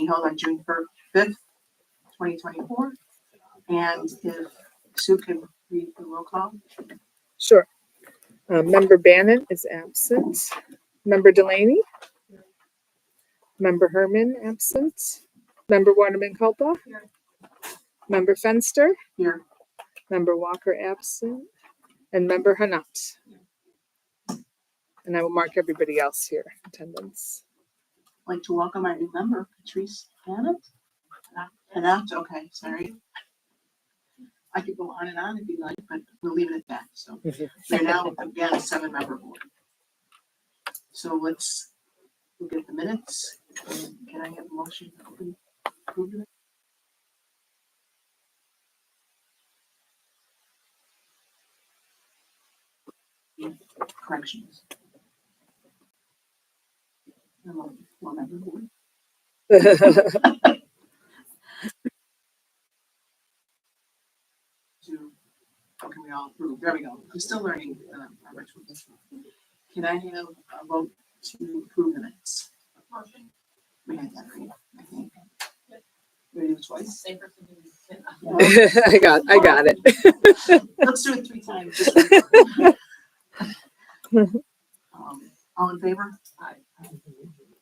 being held on June 5th, 2024. And if Sue can read the roll call. Sure. Member Bannon is absent. Member Delaney? Member Herman absent. Member Waterman Culpa? Member Fenster? Here. Member Walker absent. And Member Hanat. And I will mark everybody else here, attendance. I'd like to welcome our new member, Patrice Hanat. Hanat, okay, sorry. I could go on and on if you like, but we'll leave it at that. So we're now again a 7-member board. So let's look at the minutes. Can I have a motion to open approve it? Corrections. 4-member board. How can we all approve? There we go. I'm still learning our rituals. Can I have a vote to approve the minutes? Motion. We had that right, I think. We do it twice. I got it. Let's do it 3 times. All in favor? Aye.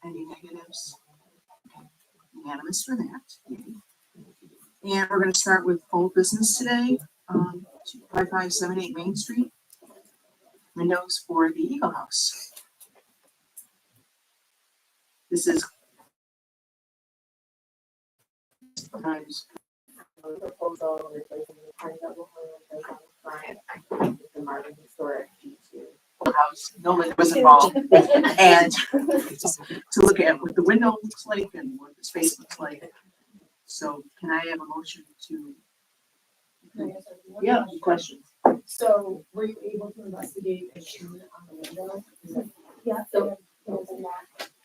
Any negatives? Okay. Unanimous for that. And we're going to start with old business today. 5578 Main Street. Windows for the Eagle House. This is sometimes proposal replacing the kind double windows on the front with the Marvin historic G2. house. No one was involved. And to look at what the window looks like and what the space looks like. So can I have a motion to? Yeah, questions. So were you able to investigate a unit on the window? Yeah, so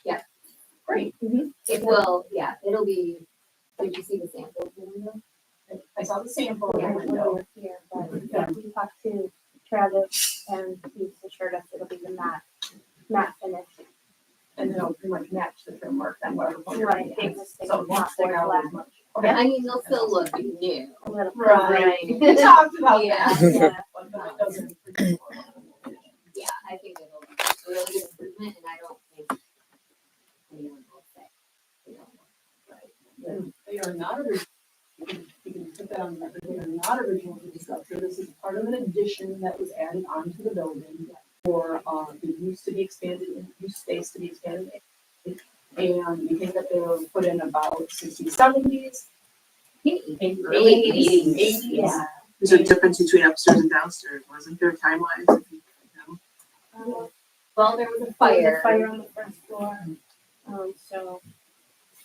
yeah. Great. It will, yeah, it'll be, did you see the sample of the window? I saw the sample of the Yeah, window. we're here, but yeah, we talked to Travis and he's assured us it'll be the matte finish. And it'll pretty much match the trim work then whatever. color Right, it is. existing So it won't stick out as much. Okay, I mean, they'll still look new. A little. Right. We talked about Yeah. that. Yeah. But it doesn't. Yeah, I think it'll be a really good improvement and I don't think anyone will say. They don't look They are not original. You can put that on the record. They are not original to the structure. This is part of an addition that was added onto the building for the use to be expanded, use space to be expanded. And we think that they were put in about 60s, 70s. Early 80s. Yeah. There's a difference between upstairs and downstairs. Wasn't there time-wise? Well, there was a There was fire. a fire on the first floor. So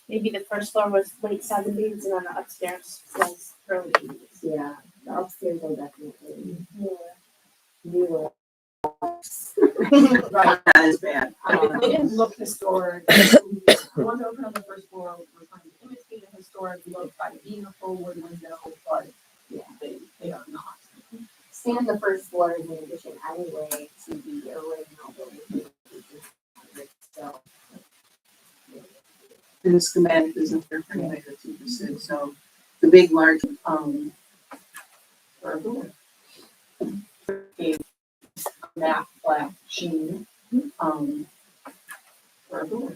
maybe the first floor was late 70s and then the upstairs was early 80s. Yeah, the upstairs will definitely Yeah. newer. Right. That is bad. They didn't look historic. The ones that were on the first floor were trying to imitate a historic look by being a full wood window, but yeah, they are not. And the first floor is in addition anyway to the original building. So, And the schematic isn't there for anybody that's interested. So the big, large, A matte black sheen, for a door.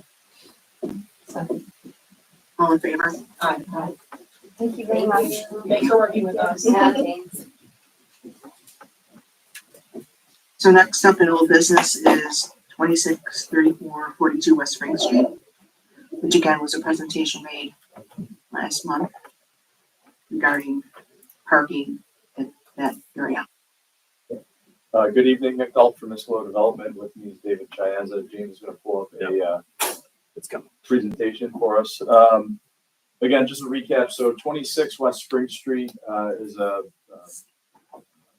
all in favor? Aye. Thank you very thank much. you. Thanks for working with us. Yeah, thanks. So next up in old business is 263442 West Spring Street, which again was a presentation made last month regarding parking at that area. Good evening, Nick Galt from Municipal Development. With me is David Chiazza. James is going to pull up a presentation for us. Again, just a recap. So 26 West Spring Street is a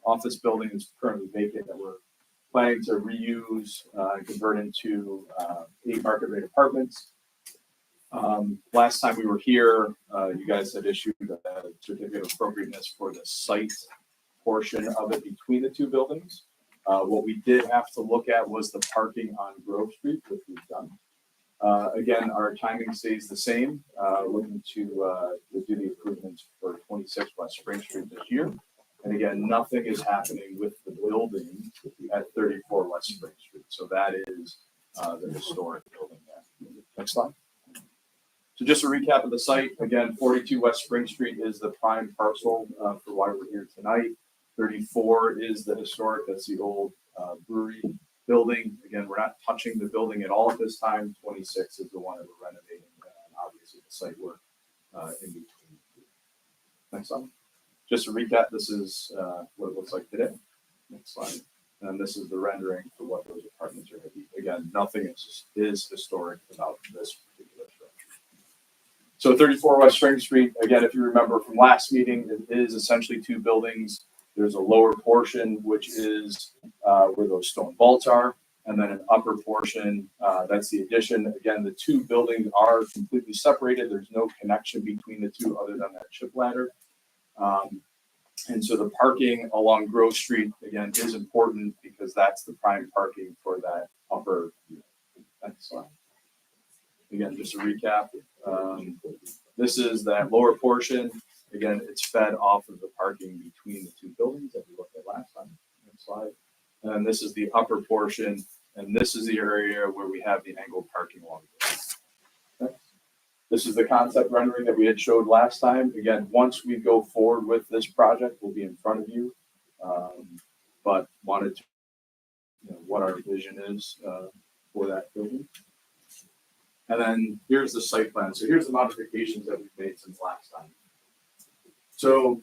office building that's currently vacant that we're planning to reuse and convert into 8 market rate apartments. Last time we were here, you guys had issued a certificate of appropriateness for the site portion of it between the 2 buildings. What we did have to look at was the parking on Grove Street, which we've done. Again, our timing stays the same, looking to do the improvements for 26 West Spring Street this year. And again, nothing is happening with the building at 34 West Spring Street. So that is the historic building there. Next slide. So just a recap of the site, again, 42 West Spring Street is the prime parcel for why we're here tonight. 34 is the historic, that's the old brewery building. Again, we're not touching the building at all at this time. 26 is the one that we're renovating, and obviously the site work in between. Next slide. Just to recap, this is what it looks like today. Next slide. And this is the rendering for what those apartments are going to be. Again, nothing is historic about this particular structure. So 34 West Spring Street, again, if you remember from last meeting, it is essentially two buildings. There's a lower portion, which is where those stone vaults are, and then an upper portion, that's the addition. Again, the two buildings are completely separated. There's no connection between the two other than that chip ladder. And so the parking along Grove Street, again, is important because that's the prime parking for that upper unit. Next slide. Again, just to recap, this is that lower portion. Again, it's fed off of the parking between the two buildings that we looked at last time. Next slide. And this is the upper portion, and this is the area where we have the angled parking along the way. This is the concept rendering that we had showed last time. Again, once we go forward with this project, we'll be in front of you. But wanted to, what our vision is for that building. And then here's the site plan. So here's the modifications that we've made since last time. So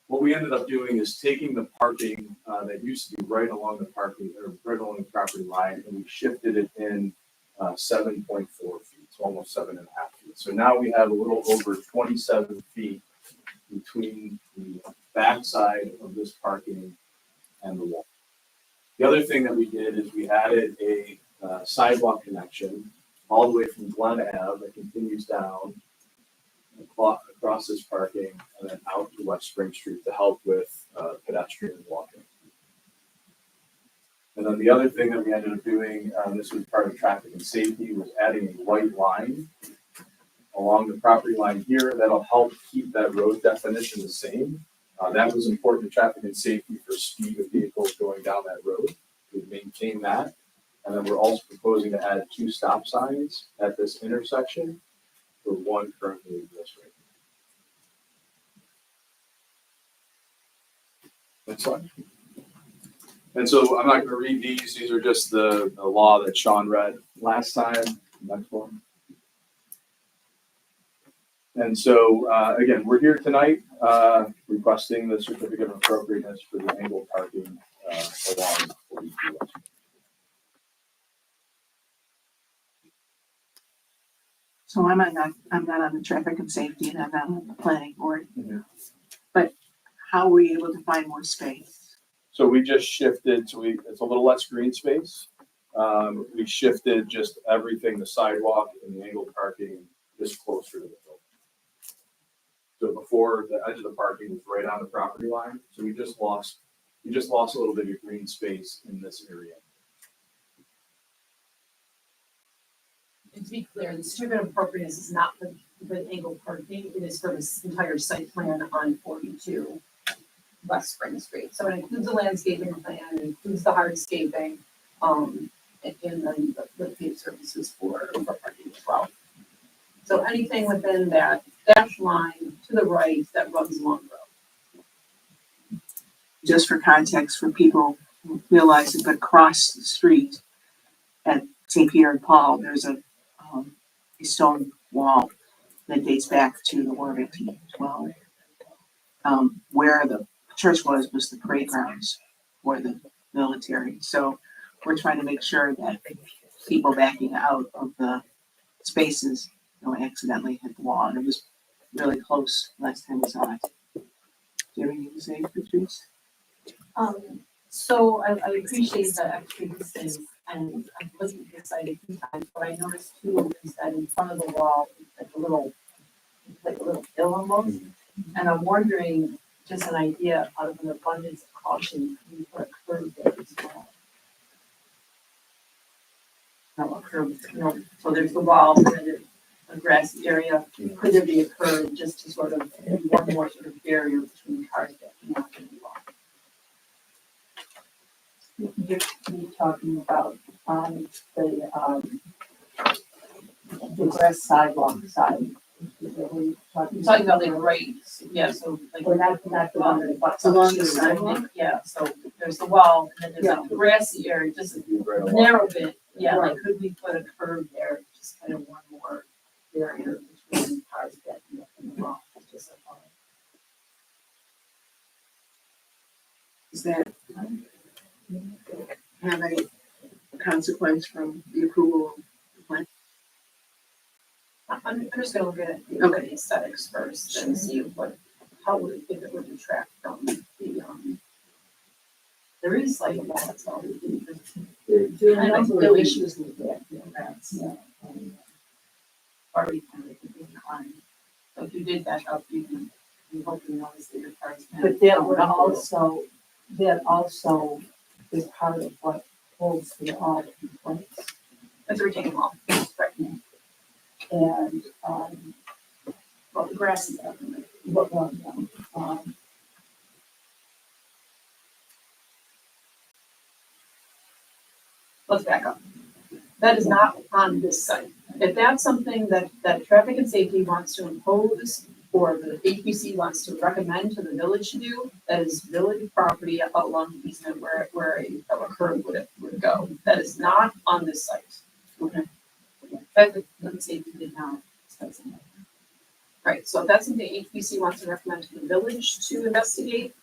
what we ended up doing is taking the parking that used to be right along the parking or right along the property line, and we shifted it in 7.4 feet, so almost 7.5 feet. So now we have a little over 27 feet between the backside of this parking and the wall. The other thing that we did is we added a sidewalk connection all the way from Glen Ave that continues down across this parking and then out to West Spring Street to help with pedestrian walking. And then the other thing that we ended up doing, this was part of traffic and safety, was adding a white line along the property line here that'll help keep that road definition the same. That was important to traffic and safety for speed of vehicles going down that road. We've maintained that. And then we're also proposing to add 2 stop signs at this intersection, where one currently exists right now. Next slide. And so I'm not going to read these. These are just the law that Sean read last time. Next one. And so, again, we're here tonight requesting the certificate of appropriateness for the angled parking along 42 West. So I'm not on the traffic and safety, and I'm not on the planning board. Mhm. But how were you able to find more space? So we just shifted, it's a little less green space. We shifted just everything, the sidewalk and the angled parking, just closer to the building. So before, the edge of the parking was right on the property line. So we just lost a little bit of green space in this area. And to be clear, the certificate of appropriateness is not for the angled parking, it is for this entire site plan on 42 West Spring Street. So it includes the landscaping plan, it includes the hardscaping, and then the paved surfaces for parking as well. So anything within that dash line to the right that runs along the road. Just for context, for people who realize that across the street at St. Peter and Paul, there's a stone wall that dates back to the War of 1812. Where the church was the parade grounds for the military. So we're trying to make sure that people backing out of the spaces don't accidentally hit the wall. And it was really close last time we saw it. Do you have anything to say, Patrice? So I appreciate the extra distance, and I've listened to this site a few times, but I noticed too is that in front of the wall, like a little hill almost. And I'm wondering, just an idea, out of an abundance of caution, can you put a curb there as well? a curb, so there's the wall, and then there's a grassy area. Could there be a curb just to sort of, one more sort of barrier between cars that cannot get involved? You're talking about the grass sidewalk side. Is that what you're I'm talking about like right, yeah, so like. Or not the one that butts up Along to the sidewalk? Yeah, so there's the wall, and then there's a grassy area, just a Right along. narrow bit, yeah, like could we put a curb there, just kind of one more barrier between cars that and the wall, just a thought. Does that have any consequence from the approval of the plan? I'm just gonna look at the Okay. aesthetics first and see how would, if it would detract from the, there is like a lot, so. There are a Kind of number of building. issues with that, that's, Already kind of inclined. So if you did that up, you hope you notice that your cars. but that also is part of what holds the all in place. That's a retaining wall, right, And, well, the grass is up. Let's back up. That is not on this site. If that's something that traffic and safety wants to impose, or the HPC wants to recommend to the village to do, that is village property along the easement where a curb would go. That is not on this site. Okay. Traffic and safety did not discuss it. Right, so if that's something HPC wants to recommend to the village to investigate,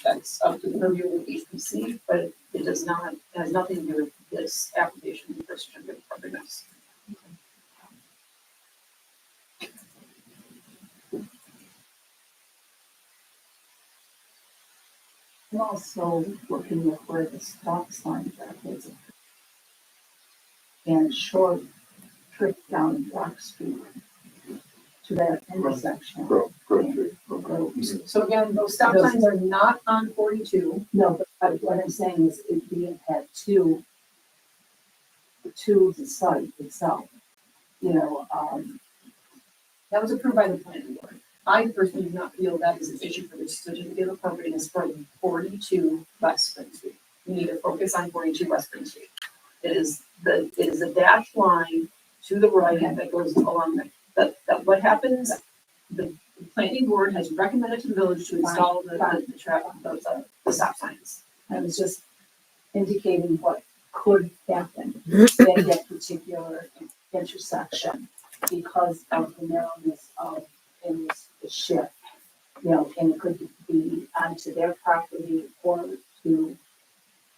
that's up to the purview of HPC, but it does not, it has nothing to do with this application for certificate of appropriateness. I'm also looking at where the stop signs are. Is. And short trip down Rock Street to that intersection. Grove Street. So again, those stop signs are not on 42. No, but what I'm saying is it being had to the site itself, That was approved by the planning board. I personally do not feel that is an issue for the certificate of appropriateness for 42 West Spring Street. We need to focus on 42 West Spring Street. It is a dashed line to the right that goes along there. That what happens, the planning board has recommended to the village to install the stop signs. I was just indicating what could happen at that particular intersection because of the narrowness of the shift. And it could be onto their property or to,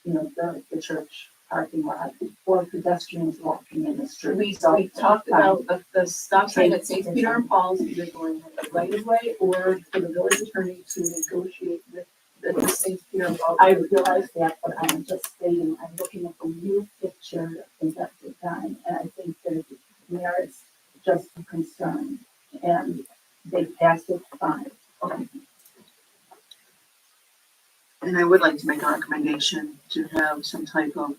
the church parking lot or pedestrians walking in the street. We talked about the stop sign at St. Peter and Paul's, either going the right of way or for the village attorney to negotiate with the St. Peter and Paul. I realize that, but I'm just stating, I'm looking at the new picture at the time, and I think that it merits just a concern. And they passed it fine. Okay. And I would like to make a recommendation to have some type of,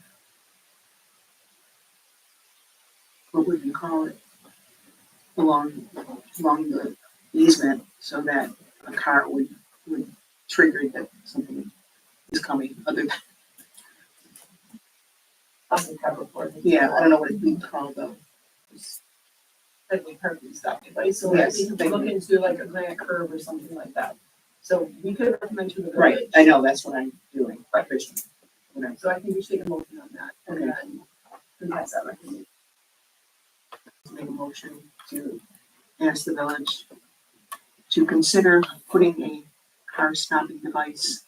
what would you call it? Along the easement so that a car would trigger that something is coming other than, Cover for it. yeah, I don't know what it'd be called though. Like we heard we stopped it, right? So Yes, we could thank look you. into like a granite curve or something like that. So we could recommend to the village. Right, I know, that's what I'm doing. Right. Whatever. So I think we should take a motion on that and Okay. then pass that recommendation. Make a motion to ask the village to consider putting a car stopping device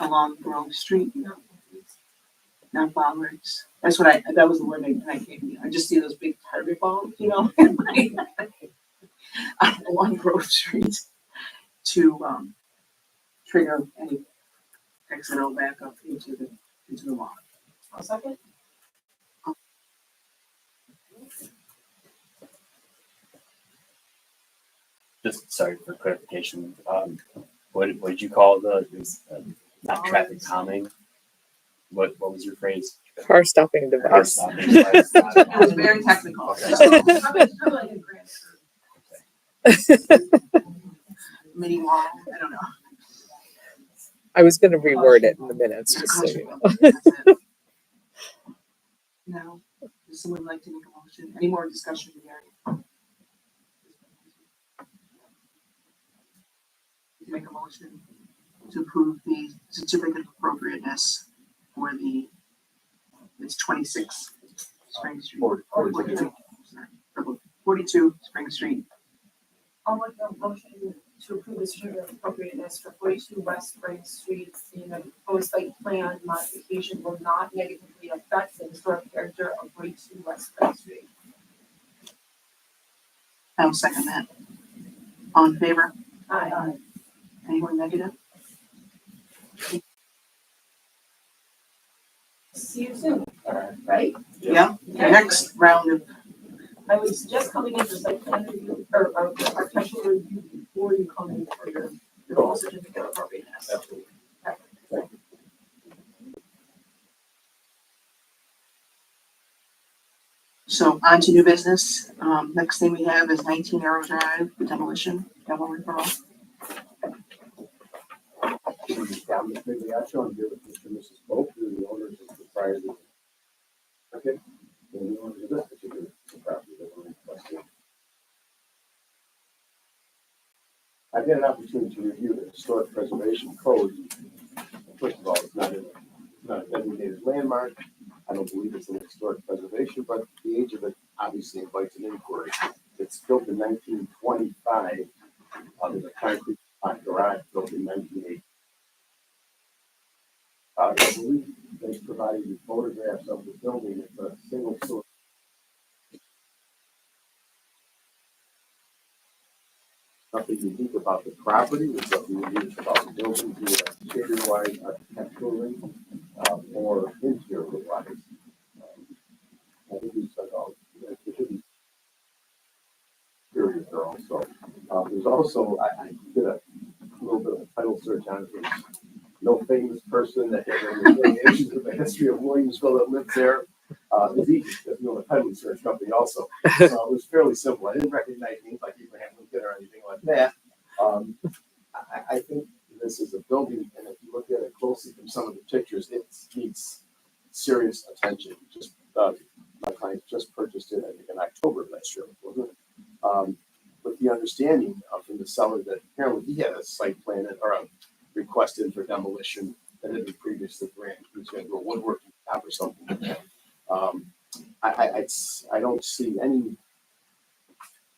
along Grove Street, not bollards. That's what that was the word I came, I just see those big target balls, along Grove Street to, trigger any accidental backup into the lawn. I'll second. Just sorry for clarification. What did you call it was not traffic calming? what was your phrase? Car stopping Car device. stopping device. It was very technical. Okay. It's kind of like a grant. Mini wall, I don't know. I was gonna reword it in the minutes, just so you know. That's it. No, does someone like to make a motion? Any more discussion here? Make a motion to approve the certificate of appropriateness for it's 26 Spring Street. 42, sorry, 42 Spring Street. I'll make a motion to approve the certificate of appropriateness for 42 West Spring Street. The proposed site plan modification will not negatively affect the historic character of 42 West Spring Street. I'll second that. All in favor? Aye. Anyone negative? See you soon, right? Yeah. Next round of, I would suggest coming in for site plan review or architectural review before you come in for your full certificate of appropriateness. Absolutely. so on to new business. Next thing we have is 19 Arrow Drive, the demo referral. Down the Migliaccio and give it to Mrs. Pope, who are the owners and proprietors. Okay, and the owners of this particular property that we're requesting. I've had an opportunity to review the historic preservation code. First of all, it's not a designated landmark. I don't believe it's an historic preservation, but the age of it obviously invites an inquiry. It's built in 1925. There's a concrete garage built in 1980. I believe they provided you photographs of the building. It's a single story. Nothing unique about the property. There's nothing unique about the building, be it exterior-wise, architecturally, or interior-wise. I think we said all. There should be interiors there also. There's also I did a little bit of a title search on it. There's no famous person that has any affiliations with the history of Williamsville that lives there. It's easy. There's no title search company also. So it was fairly simple. I didn't recognize names like Abraham Lincoln or anything like that. I think this is a building, and if you look at it closely from some of the pictures, it needs serious attention. Just my client just purchased it, I think, in October of last year, wasn't it? With the understanding from the seller that apparently he had a site plan or a request in for demolition that had been previously granted. He was going to do a woodworking job or something like that. I don't see any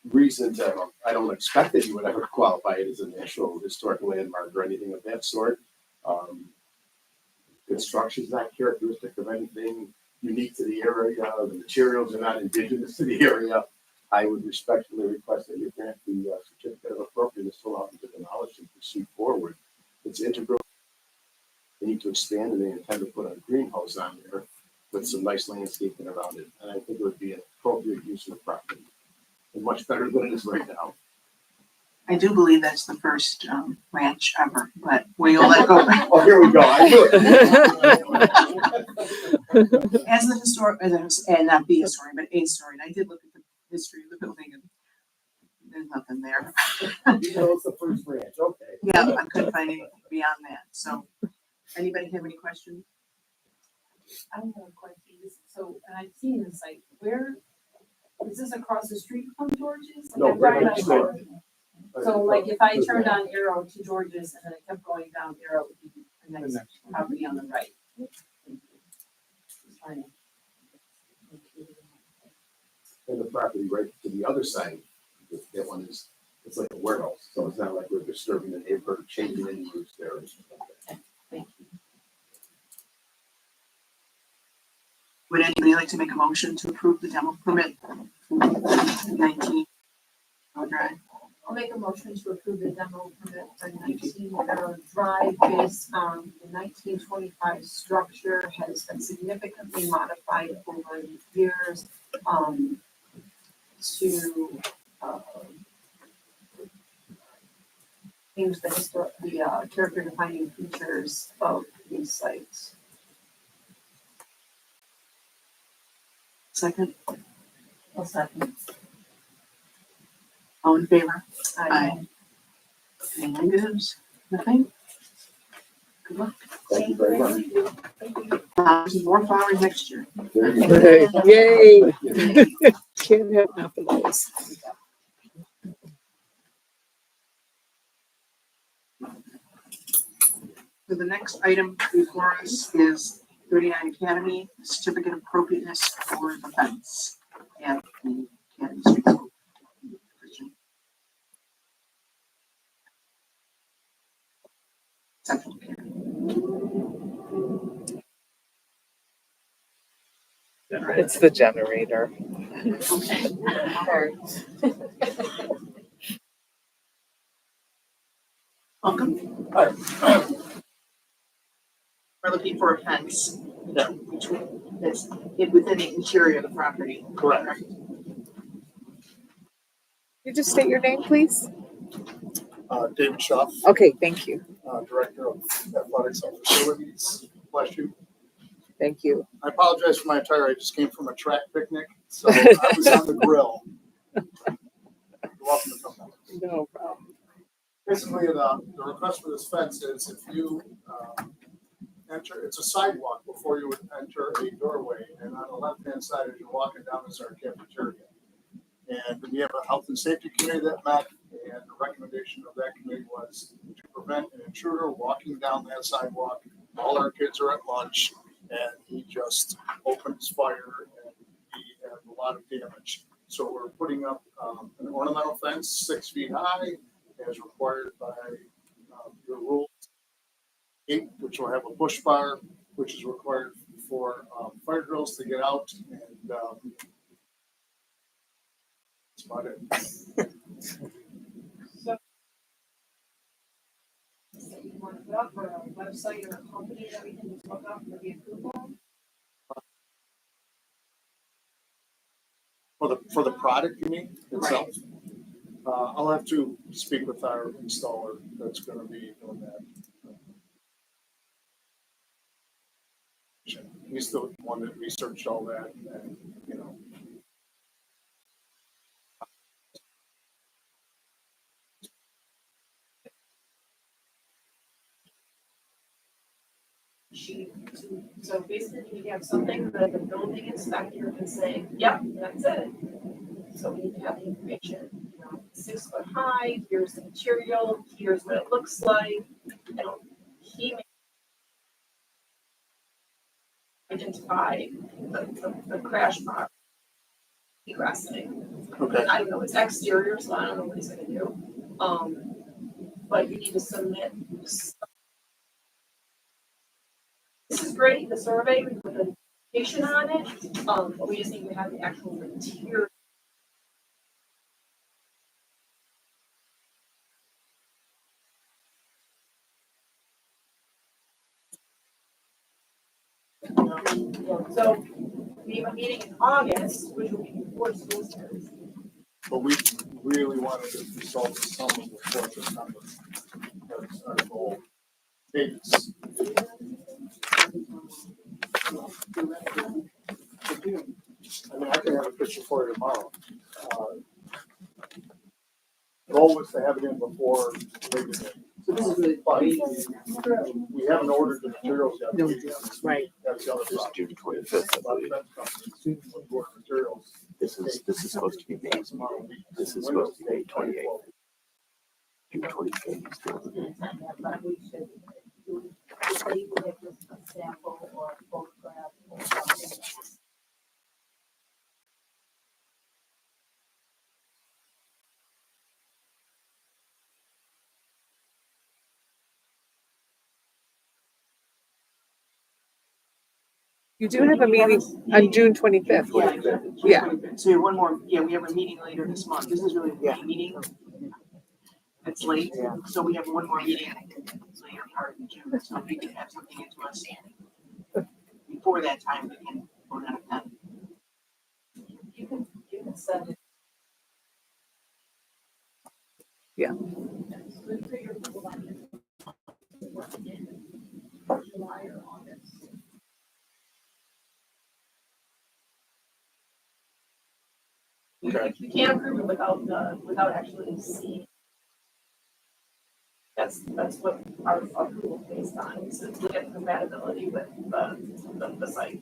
reason to, I don't expect that you would ever qualify it as a national historic landmark or anything of that sort. Construction is not characteristic of anything unique to the area. The materials are not indigenous to the area. I would respectfully request that you grant the certificate of appropriateness to allow them to demolish and proceed forward. It's integral. They need to expand, and they intend to put a greenhouse on there with some nice landscaping around it. And I think it would be an appropriate use of the property. And much better than it is right now. I do believe that's the first ranch ever, but we'll let go. Oh, here we go. I knew it. As the historic, and not the historian, but a historian, I did look at the history of the building, and there's nothing there. You know, it's the first ranch. Okay. Yeah, I couldn't find anything beyond that. So, anybody have any questions? I have a question. So, and I've seen the site. Where is this across the street from George's? No, I'm right next next door. door. So, like, if I turned on Arrow to George's and then I kept going down Arrow, it would be the next property on the right. Just trying to- And the property right to the other side, that one is, it's like a warehouse. So it's not like we're disturbing the neighborhood, changing any use there or something like that. Thank you. Would anybody like to make a motion to approve the demo permit? 19 Arrow Drive. I'll make a motion to approve the demo permit for 19 Arrow Drive based on the 1925 structure has been significantly modified over the years to change the character defining features of these sites. Second, I'll second. all in favor? Aye. Any negatives? Nothing? Good luck. Thank you very much. Some more flowers next year. There you go. Yay! Thank you. Can't have enough of those. So the next item before us is 39 Academy, certificate of appropriateness for the fence at the Academy Street School. Central Academy. It's the generator. Okay. Welcome. We're looking for a fence. Yeah. Between, that's within the interior of the property. Correct. You just state your name, please? David Schaff, Okay, thank you. Director of Athletics and Facilities. Bless you. Thank you. I apologize for my attire. I just came from a track picnic, so I was on the grill. You're welcome to come down. No problem. Basically, the request for this fence is if you enter, it's a sidewalk before you would enter a doorway, and on the left-hand side as you're walking down is our cafeteria. And we have a health and safety committee that met, and the recommendation of that committee was to prevent an intruder walking down that sidewalk. All our kids are at lunch, and he just opens fire, and we have a lot of damage. So we're putting up an ornamental fence 6 feet high, as required by your rules. 8, which will have a bush bar, which is required for fire drills to get out, and that's about it. So you want to put up or a website or a company that we can just look up for the approval? For the product, you mean, itself? I'll have to speak with our installer that's gonna be doing that. He's the one that researched all that, and, you know. Sheet. So basically, you have something that the building inspector can say, yep, that's it. So we need to have the information, 6 foot high, here's the material, here's what it looks like. And he may identify the crash bar. Egressing. Okay. I don't know, it's exterior, so I don't know what he's gonna do. But you need to submit. This is great, the survey, we put the location on it, but we just need to have the actual material. So we have a meeting in August, which will be before school starts. But we really wanted to solve the summer before December. That's our goal. Dates. I mean, I can have a picture for you tomorrow. Goal was to have it in before Labor Day. So this is the. But we haven't ordered the materials yet. No, right. That's the other This is problem. June 25th, I believe. Materials. This is supposed to be May. This is supposed to be May 28th. June 25th is still. But we should, say you get a sample or a photograph or something. You do have a meeting on June 25th. Yeah, exactly. Yeah. So we have one more, we have a meeting later this month. This is really the main meeting. It's late, so we have one more meeting later part in June, so we can have something into us. Before that time, we can vote on that. You can send it. Yeah. July or August. Okay. We can't approve it without actually seeing. That's what our approval is based on, is to look at compatibility with the site.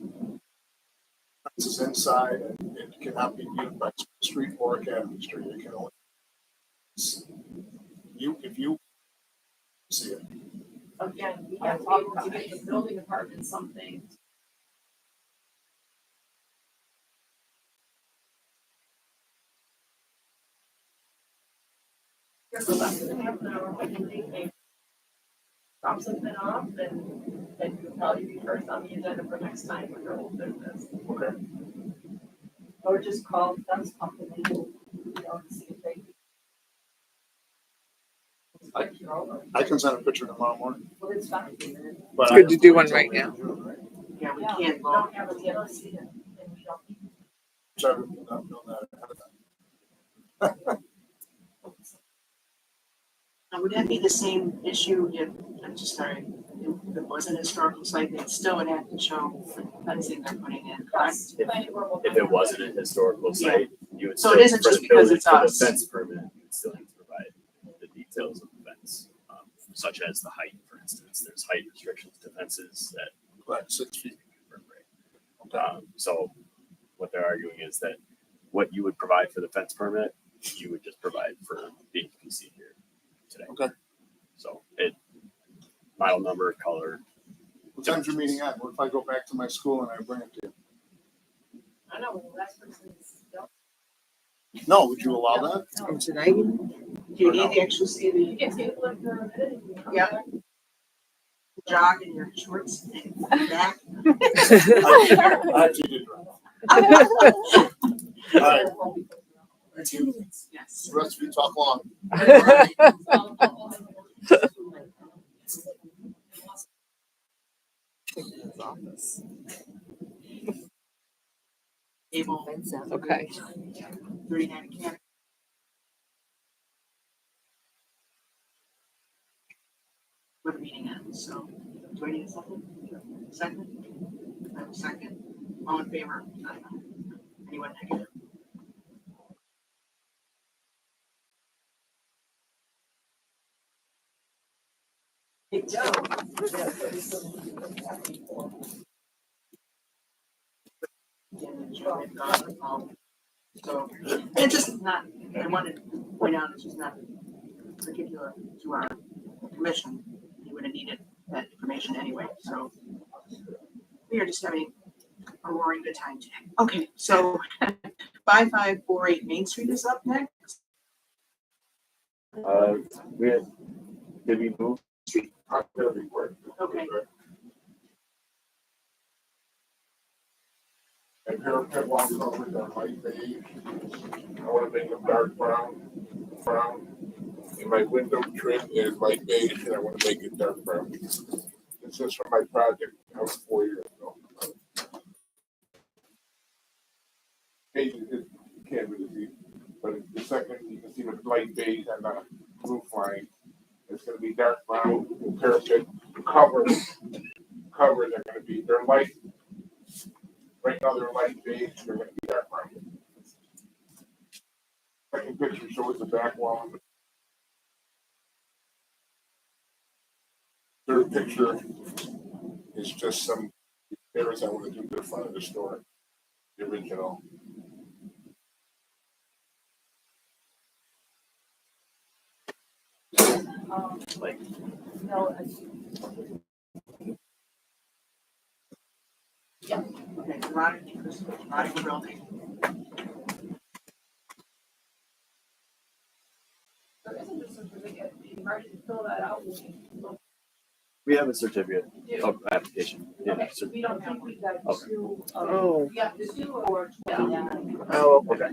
This is inside and it cannot be viewed by Street or Academy Street. It can only. If you see it. Again, we have to be able to get the building department something. Here's the lesson in half an hour, when they drop something off, and you'll probably be first on the agenda for next time with your whole business. Okay. Or just call the fence company, and see if they. I can send a picture tomorrow morning. Well, it's fine. But It's good to do one right now. Yeah, we Yeah, can't We vote. don't have a TLC and we don't. So I'm doing that ahead of time. Now, would that be the same issue if, I'm just sorry, if it wasn't a historical site, they still would have to show the fencing they're putting in, correct? If it wasn't a historical site, you would So still, it isn't for just the because building, it's for the us. fence permit, you would still need to provide the details of the fence, such as the height, for instance. There's height restrictions to fences that. Right, 6 feet. So what they're arguing is that what you would provide for the fence permit, you would just provide for the HPC here today. Okay. So model number, color. What time's your meeting at? What if I go back to my school and I bring it to you? I know, the last person is. No, would you allow that? From tonight? Do you need to actually see You the can take a look for a minute. Yeah. jog in your shorts and back? I actually did. All right, 2 minutes. Yes. the rest of you talk long. Able. Okay. 39 Academy. We're meeting ends, so do I need a second? Second? I have a second. All in favor? Aye. Anyone negative? So it's just not, I wanted to point out, it's just not particular to our commission. You would have needed that information anyway, so we are just having a roaring good time today. Okay, so 5548 Main Street is up next. Did we move? Okay. And parapet walls over the light beige. I want to make them dark brown. And my window trim is light beige, and I want to make it dark brown. This is from my project, that was 4 years ago. Beige is, you can't really see, but the second, you can see the light beige and the roof line. It's gonna be dark brown, parapet, covers are gonna be, they're light. Right now they're light beige, they're gonna be dark brown. Second picture shows the back wall. Third picture is just some repairs I want to do to the front of the store, the original. Like, No, Okay, Veronica building. There isn't a certificate, you already fill that out. we have a certificate of application. Yeah, Okay, we don't have. we got Okay. two, Oh. We have to do or 29. Oh, Okay.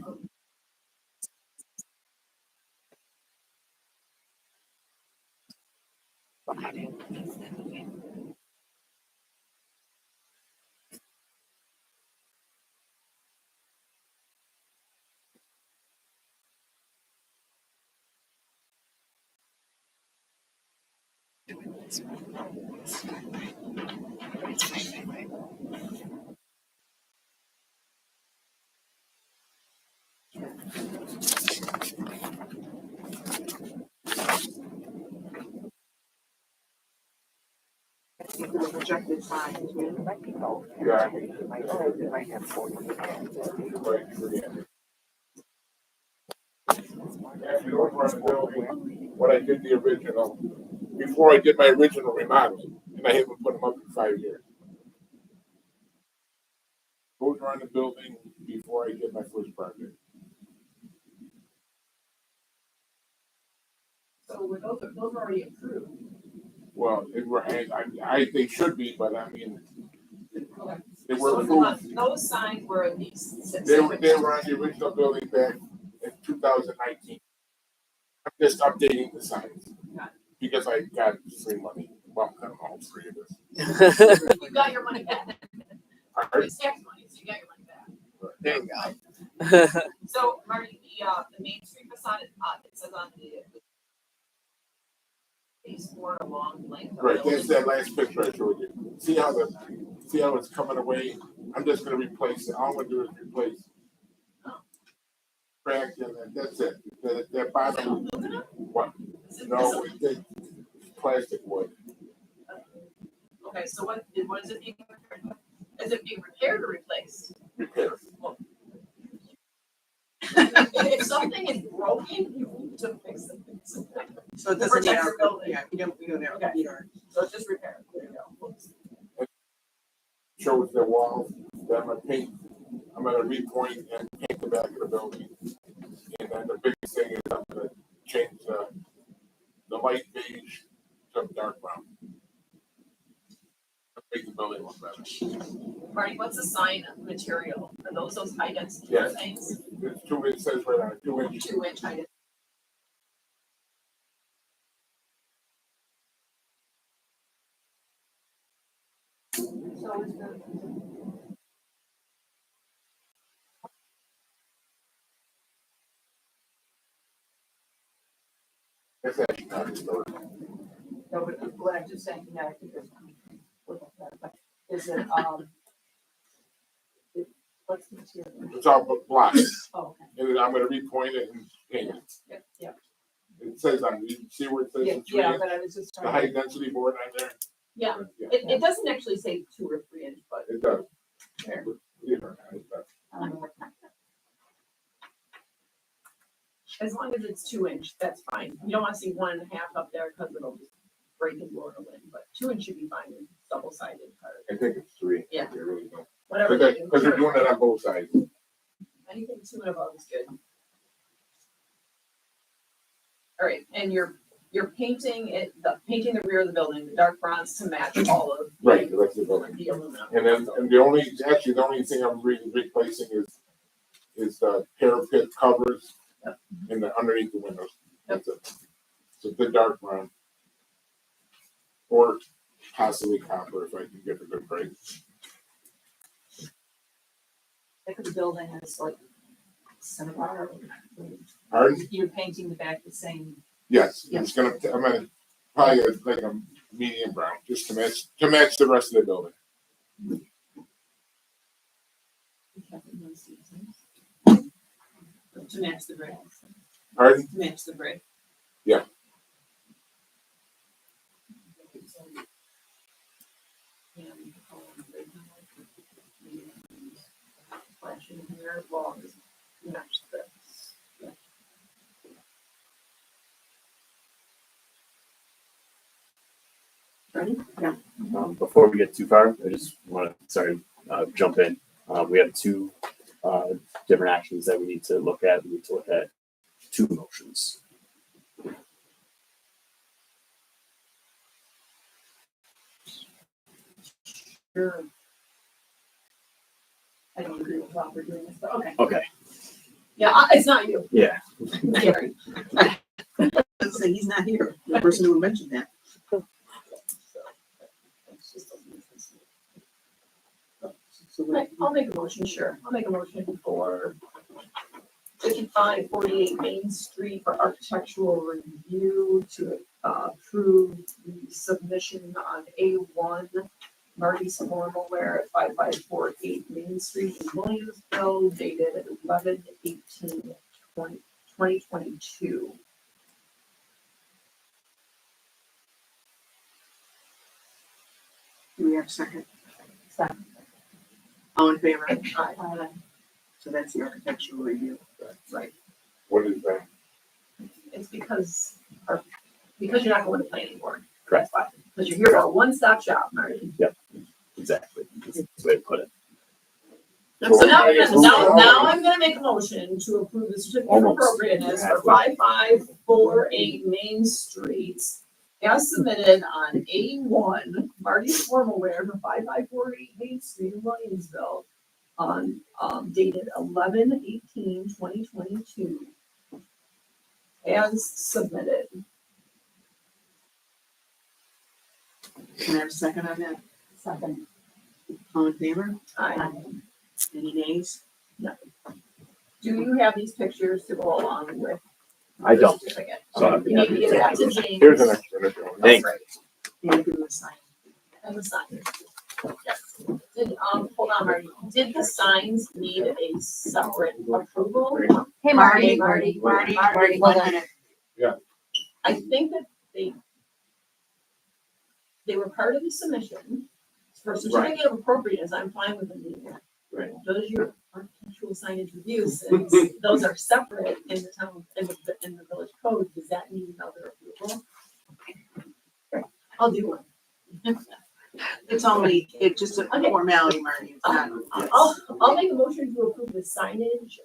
The projected signs, yeah. Yeah. If you don't run the building, when I did the original, before I did my original remodel, and I haven't put them up in 5 years. Who's run the building before I did my first project? So were those are already approved. Well, they should be, but I mean, Okay. they So were hold on, approved. those signs were in these. They were on the original building back in 2019. I'm just updating the signs. Because I got free money. Well, I'm all free of this. You got your money back. It's tax money, so you got your money back. There you go. So Marty, the Main Street facade, it says on these four along length. Right, that's that last picture I showed you. See how it's coming away? I'm just gonna replace it. All I'm gonna do is replace. Crack and that's it. That bottom. What? No, it's plastic wood. Okay, so what is it being repaired with? Is it being repaired or replaced? Repair. If something is broken, you need to fix it. So it doesn't need Protect our, the building. yeah, we don't need our. So it's just repair. There you go. Shows the walls. Then I'm gonna repoint and paint the back of the building. And then the biggest thing is I'm gonna change the light beige to dark brown. Make the building look better. Marty, what's the sign material? Are those high density Yes. things? It's 2 inch, says right on it, 2 inch. 2-inch high density. So is the. That's actually not a story. No, but what I'm just saying, yeah, I think there's. But is it, what's the material? It's all black. Oh, okay. And then I'm gonna repoint it and paint it. Yep. It says on, you see where it says Yeah, it's 3 yeah, inch? but I was just The trying high to. density board on there? Yeah, Yeah, it doesn't actually say 2 or 3 inch, but. it does. There. Believe it or not, it does. As long as it's 2-inch, that's fine. You don't want to see 1.5 up there because it'll just break and blow it away. But 2-inch should be fine with double-sided card. I think it's 3. Yeah. They really don't. Whatever. they do. Because they're doing it on both sides. Anything 2 and above is good. All right, and you're painting painting the rear of the building, the dark bronze to match all of Right, the rest of the building. the aluminum. And then, and the only thing I'm really replacing is the parapet covers and the underneath the windows. That's it. So the dark brown. Or possibly copper if I can get a good price. Like the building is like similar. Pardon? You're painting the back the same. Yes, I'm gonna probably like a medium brown, just to match the rest of the building. To match the brick. Pardon? To match the brick. Yeah. Flashing here, well, just match this. Ready? Yeah. Before we get too far, I just want to jump in. We have two different actions that we need to look at. We need to look at 2 motions. Sure. I don't agree with Robert doing this, but okay. Okay. Yeah, it's not you. Yeah. Gary. Let's say he's not here, the person who mentioned that. So what- I'll make a motion, sure. I'll make a motion for 5548 Main Street for architectural review to approve the submission on A1 Marty's Formalware at 5548 Main Street in Williamsville, dated 11/18/2022. we have a second? Second. All in favor? Aye. So that's the architectural review. Right. What is that? It's because you're not going to planning board. Correct. That's why. Because you're here for a one-stop shop, Marty. Exactly. That's the way to put it. So now I'm gonna make a motion to approve the certificate of Almost. appropriateness for 5548 Main Street as submitted on A1, Marty's Formalware for 5548 Main Street in Williamsville on, dated 11/18/2022. As submitted. Can I have a second on that? Second. All in favor? Aye. Any nays? Do you have these pictures to go along with? I don't. the certificate? So You need to give that to James. Here's an extra. if you want. Thanks. Right. And give them a sign. And the sign. Yes. Did, hold on, Marty, did the signs need a separate approval? Hey, Marty, Marty. Marty, Marty, one hold on. minute. I think that they were part of the submission. For certificate of appropriateness, I'm fine with them being there. Right. Does your architectural signage review, since those are separate in the town, in the village code, does that need another approval? Okay, I'll do one. It's only, it's just a formality, Marty. It's not. I'll make a motion to approve the signage,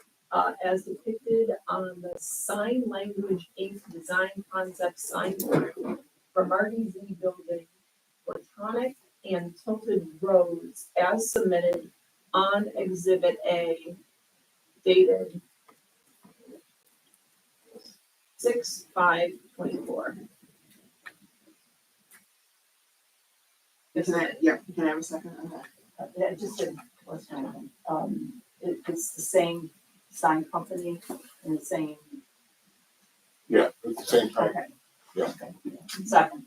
as depicted on the Sign Language Inc. Design Concept Sign Board for Marty's Z Building, Platonic and Tilted Roads as submitted on Exhibit A dated 6/5/24. Isn't that, yeah, can I have a second on that? Yeah, just a question. It's the same sign company and the same, Yeah, it's the same time. okay. Yeah. Okay. Second.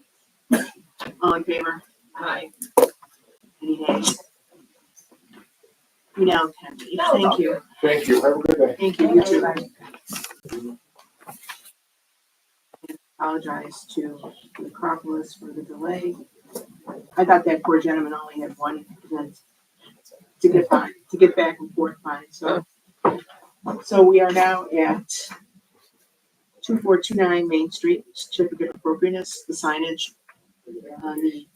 All in favor? Aye. Any nays? You now can leave. That was all Thank you. good. Thank you. Have a good day. Thank you, you too. Apologize to the Acropolis for the delay. I thought that poor gentleman only had one event to get by, to get back and forth by, so. So we are now at 2429 Main Street, certificate of appropriateness, the signage on the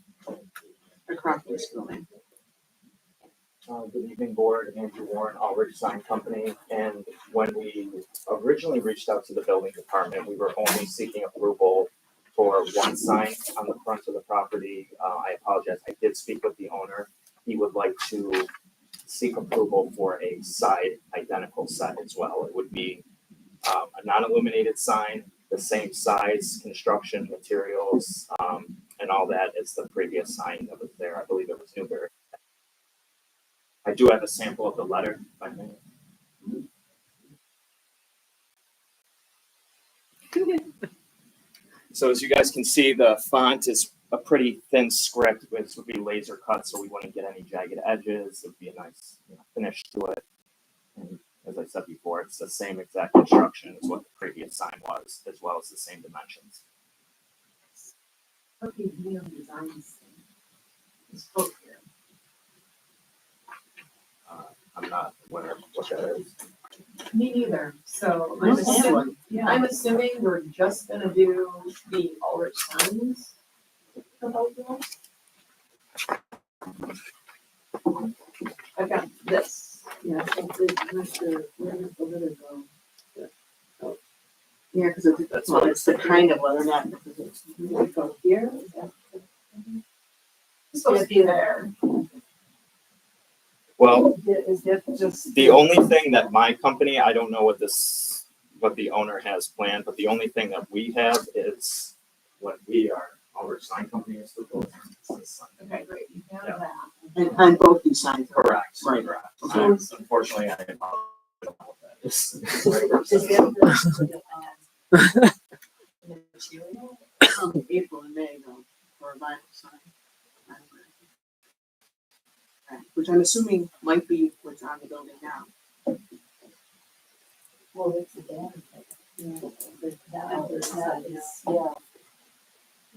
Acropolis building. Good evening, board. Andrew Warren, Aldrich Sign Company. And when we originally reached out to the building department, we were only seeking approval for one sign on the front of the property. I apologize. I did speak with the owner. He would like to seek approval for a side identical sign as well. It would be a non-illuminated sign, the same size, construction materials, and all that as the previous sign that was there. I believe it was Newberry. I do have a sample of the letter, if I may. So as you guys can see, the font is a pretty thin script. This would be laser cut, so we wouldn't get any jagged edges. It would be a nice finish to it. And as I said before, it's the same exact construction as what the previous sign was, as well as the same dimensions. Okay, Neon Designs. It's both here. I'm not aware of what that is. Me neither, so I don't have one. I'm assuming we're just gonna do the Ulrich signs proposal. I've got this. Yeah, where does the letter go? Yeah, because it's, well, it's the kind of letter, not. We go here. Is that- It's supposed to be there. Well, Is that just? the only thing that my company, I don't know what the owner has planned, but the only thing that we have is what we are, our sign company is proposing. Okay, great, you have Yeah. that. And on both these sides. Correct. Right. Correct. Okay. Unfortunately, I don't know what that is. Is that the material? April and May though, for a vinyl sign. Right, which I'm assuming might be what's on the building now. Well, it's the data. Yeah. That is, yeah.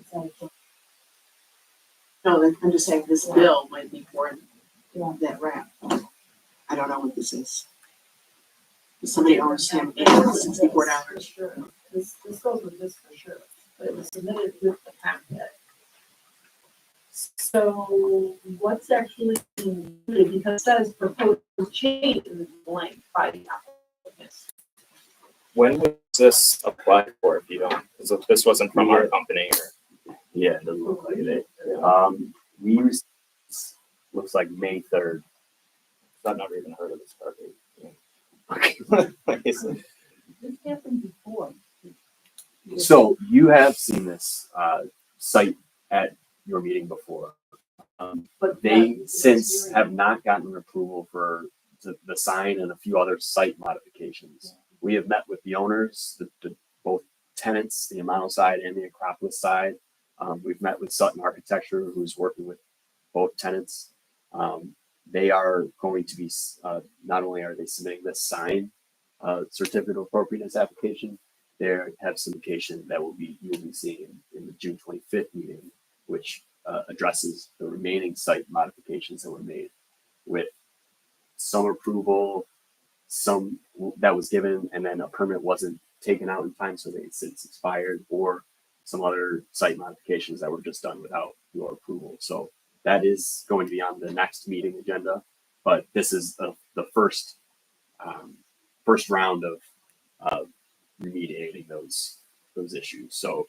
It's like, No, I'm just saying this bill might be for Yeah. that wrap. I don't know what this is. Somebody owes him $64. For sure. This goes with this for sure, but it was submitted with the packet. So what's actually included, because it says proposed change in the blank by the applicant. When was this applied for, if you don't, because this wasn't from our company or? Yeah, it doesn't look like it. We received, looks like May 3rd. I've never even heard of this party. This happened before. So you have seen this site at your meeting before. But They that- since have not gotten approval for the sign and a few other site modifications. We have met with the owners, both tenants, the Amano side and the Acropolis side. We've met with Sutton Architecture, who's working with both tenants. They are going to be, not only are they submitting this sign certificate of appropriateness application, they have some indication that you will be seeing in the June 25th meeting, which addresses the remaining site modifications that were made with some approval, some that was given, and then a permit wasn't taken out in time, so they since expired, or some other site modifications that were just done without your approval. So that is going to be on the next meeting agenda, but this is the first round of remediating those issues. So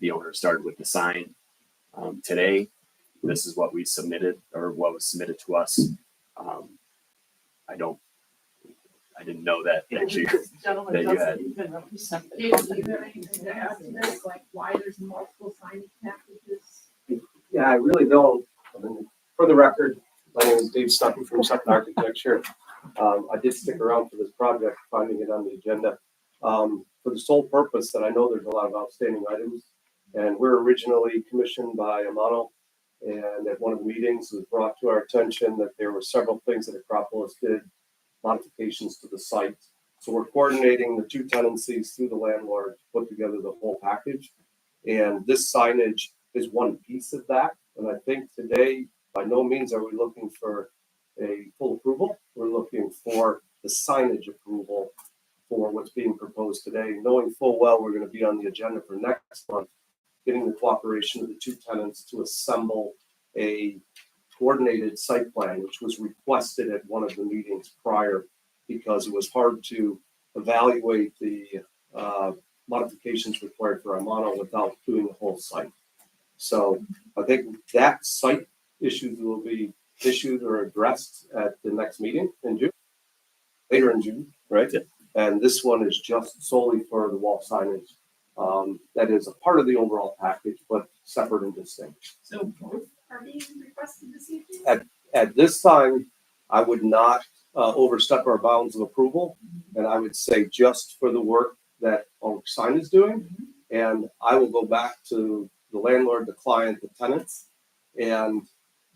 the owner started with the sign today. This is what we submitted, or what was submitted to us. I didn't know that actually. This gentleman that you doesn't had. even represent the Dave, do company. you have anything to add to this, like why there's multiple signing packages? Yeah, I really don't. I mean, for the record, my name is Dave Stuckey from Sutton Architecture. I did stick around for this project, finding it on the agenda, for the sole purpose that I know there's a lot of outstanding items. And we're originally commissioned by Amano. And at one of the meetings, it was brought to our attention that there were several things that Acropolis did, modifications to the site. So we're coordinating the two tenancies through the landlord to put together the whole package. And this signage is one piece of that. And I think today, by no means are we looking for a full approval. We're looking for the signage approval for what's being proposed today, knowing full well we're going to be on the agenda for next month, getting the cooperation of the two tenants to assemble a coordinated site plan, which was requested at one of the meetings prior, because it was hard to evaluate the modifications required for Amano without doing the whole site. So I think that site issues will be issued or addressed at the next meeting in June, later in June, right? Yeah. And this one is just solely for the wall signage. That is a part of the overall package, but separate and distinct. So both are being requested this evening? At this time, I would not overstep our bounds of approval. And I would say just for the work that our sign is doing. And I will go back to the landlord, the client, the tenants, and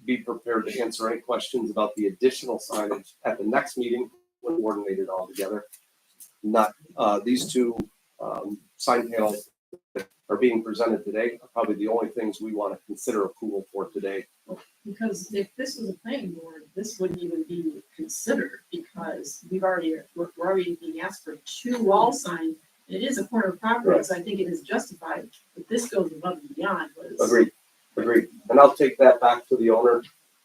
be prepared to answer any questions about the additional signage at the next meeting when coordinated all together. Not these two sign panels that are being presented today are probably the only things we want to consider approval for today. Because if this was a planning board, this wouldn't even be considered, because we're already being asked for 2 wall signs. It is a corner property, so I think it is justified, but this goes above and beyond what is. Agreed. And I'll take that back to the owner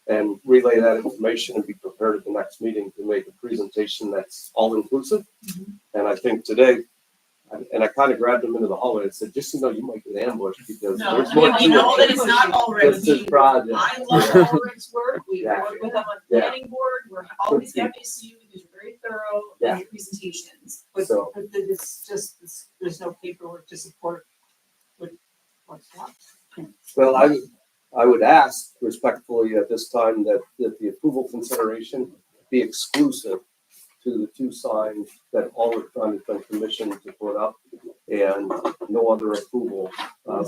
and relay that information and be prepared at the next meeting to make a presentation that's all inclusive. And I think today, and I kind of grabbed him into the hallway and said, just so you know, you might get ambushed because No, there's I more mean, to we know that it. it's not Ulrich's. This is project. I love Ulrich's work. We Yeah. work with them on Yeah. planning board. We're always happy to see you because you're very thorough Yeah. in your presentations. But So- it's just, there's no paperwork to support what's that. Well, I would ask respectfully at this time that the approval consideration be exclusive to the 2 signs that Ulrich has been commissioned to put up, and no other approval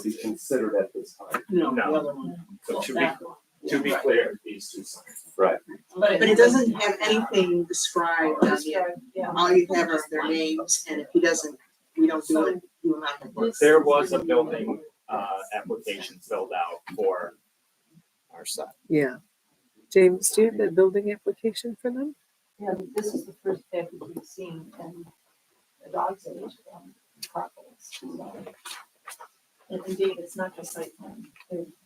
be considered at this time. No, No. the other one. So to be clear, these 2 signs. Right. But it doesn't have anything described on it. Yeah. All you have are their names, and if he doesn't, we don't do it, he will not have work. There was a building application filled out for our side. Yeah. James, do you have that building application for them? Yeah, this is the first package we've seen, and the dog's age, Acropolis. So, And indeed, it's not just site plan,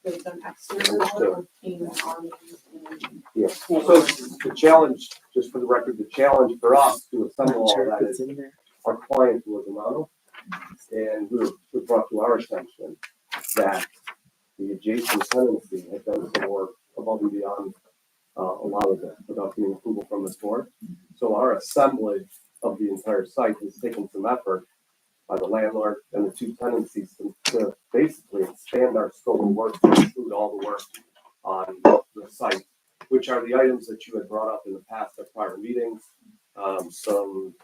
they've done exterior work, painting, awnings, and Yeah, so the challenge, just for the record, the challenge for us to assemble all Sure, that if it's is in there. our client was a model. And we were brought to our attention that the adjacent tenancy had done some work above and beyond a lot of it without getting approval from this board. So our assemblage of the entire site has taken some effort by the landlord and the two tenancies to basically expand our scope of work to include all the work on the site, which are the items that you had brought up in the past at prior meetings. Some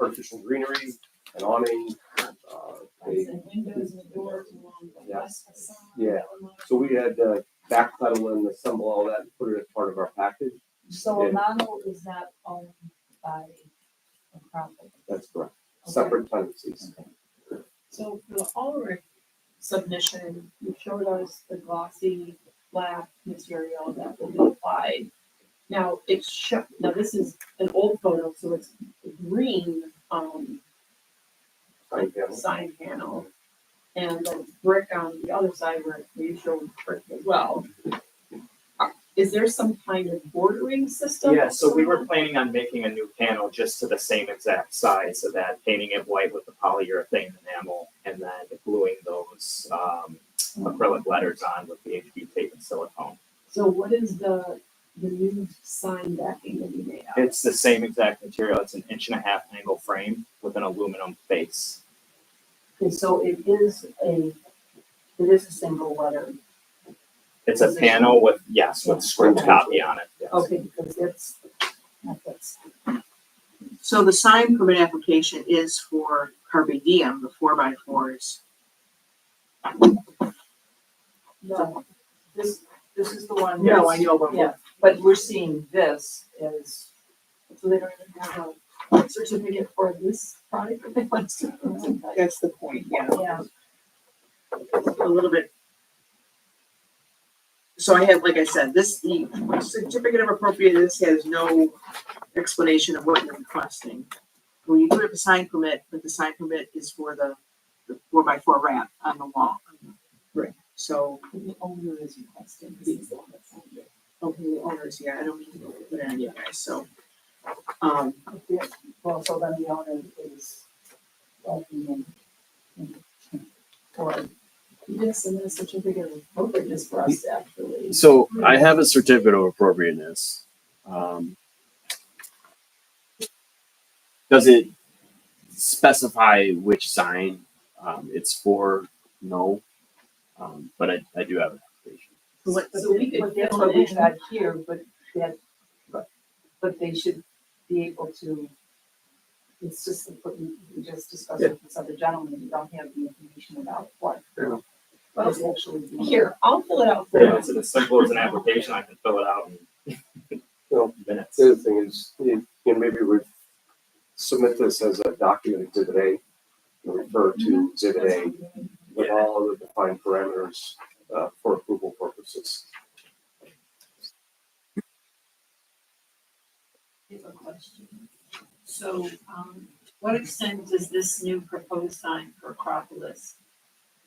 artificial greenery, an awning, and windows and doors along the Yeah. west facade. Yeah. So we had to backpedal and assemble all that and put it as part of our package. So Yeah. Amano is not owned by Acropolis. That's correct. Separate tenancies. So for the Ulrich submission, you showed us the glossy black material that will be applied. Now, now this is an old photo, so it's green, Fine, yeah. sign panel. And then brick on the other side where you showed brick as well. Is there some kind of bordering system? Yeah, so we were planning on making a new panel just to the same exact size, so that painting it white with the polyurethane enamel, and then gluing those acrylic letters on with the HB tape and silicone. So what is the new sign backing going to be made out of? It's the same exact material. It's an 1.5-inch angle frame with an aluminum base. Okay, so it is a single letter. It's a panel with, yes, with script copy on it. Yes. Okay, because that's, So the sign permit application is for Carpe Diem, the 4x4s. no, this is the one. No, I know, but Yeah, but we're seeing this as, So they don't even have a certificate for this product that they want to. that's the point, yeah. yeah, A little bit. So I have, like I said, the certificate of appropriateness has no explanation of what you're requesting. Well, you do have a sign permit, but the sign permit is for the 4x4 wrap on the wall. Right. So, The owner is requesting, because he's the one that signed it. okay, the owners, yeah, I don't need to put it on you guys, so. well, so then the owner is welcome or You did submit a certificate of appropriateness for us, actually. So I have a certificate of appropriateness. Does it specify which sign it's for? No. But I do have an application. So we could but that's fill what it we've in. got here, but they should be able to, it's just what we just discussed with this other gentleman, you don't have the information about what is actually being. Here, I'll fill it out for Yeah, you. it's as simple as an application. I can fill it out in Well, minutes. the other thing is, maybe we submit this as a document exhibit A, and refer to exhibit A with all of the defined parameters for approval purposes. I have a question. So, what extent does this new proposed sign for Acropolis,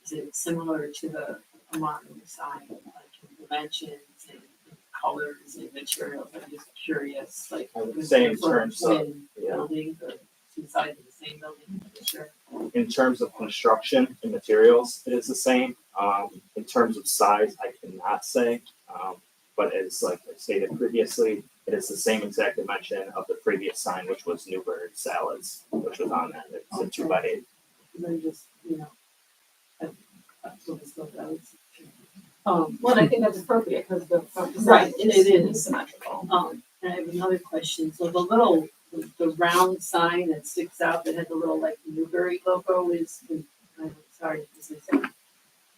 is it similar to the Amano sign, like in dimensions and colors and materials? I'm just curious, like. I would was say in it for terms of- twin yeah. Buildings or two sides of the same building, sure. In terms of construction and materials, it is the same. In terms of size, I cannot say. But as like I stated previously, it is the same exact dimension of the previous sign, which was Newburgh Salads, which was on that. It's a 2x8. Then just, that's what it's looked at. Well, I think that's appropriate, because the front Right, facade it is. is symmetrical. And I have another question. So the round sign that sticks out that had the little like Newberry logo I'm sorry, this is,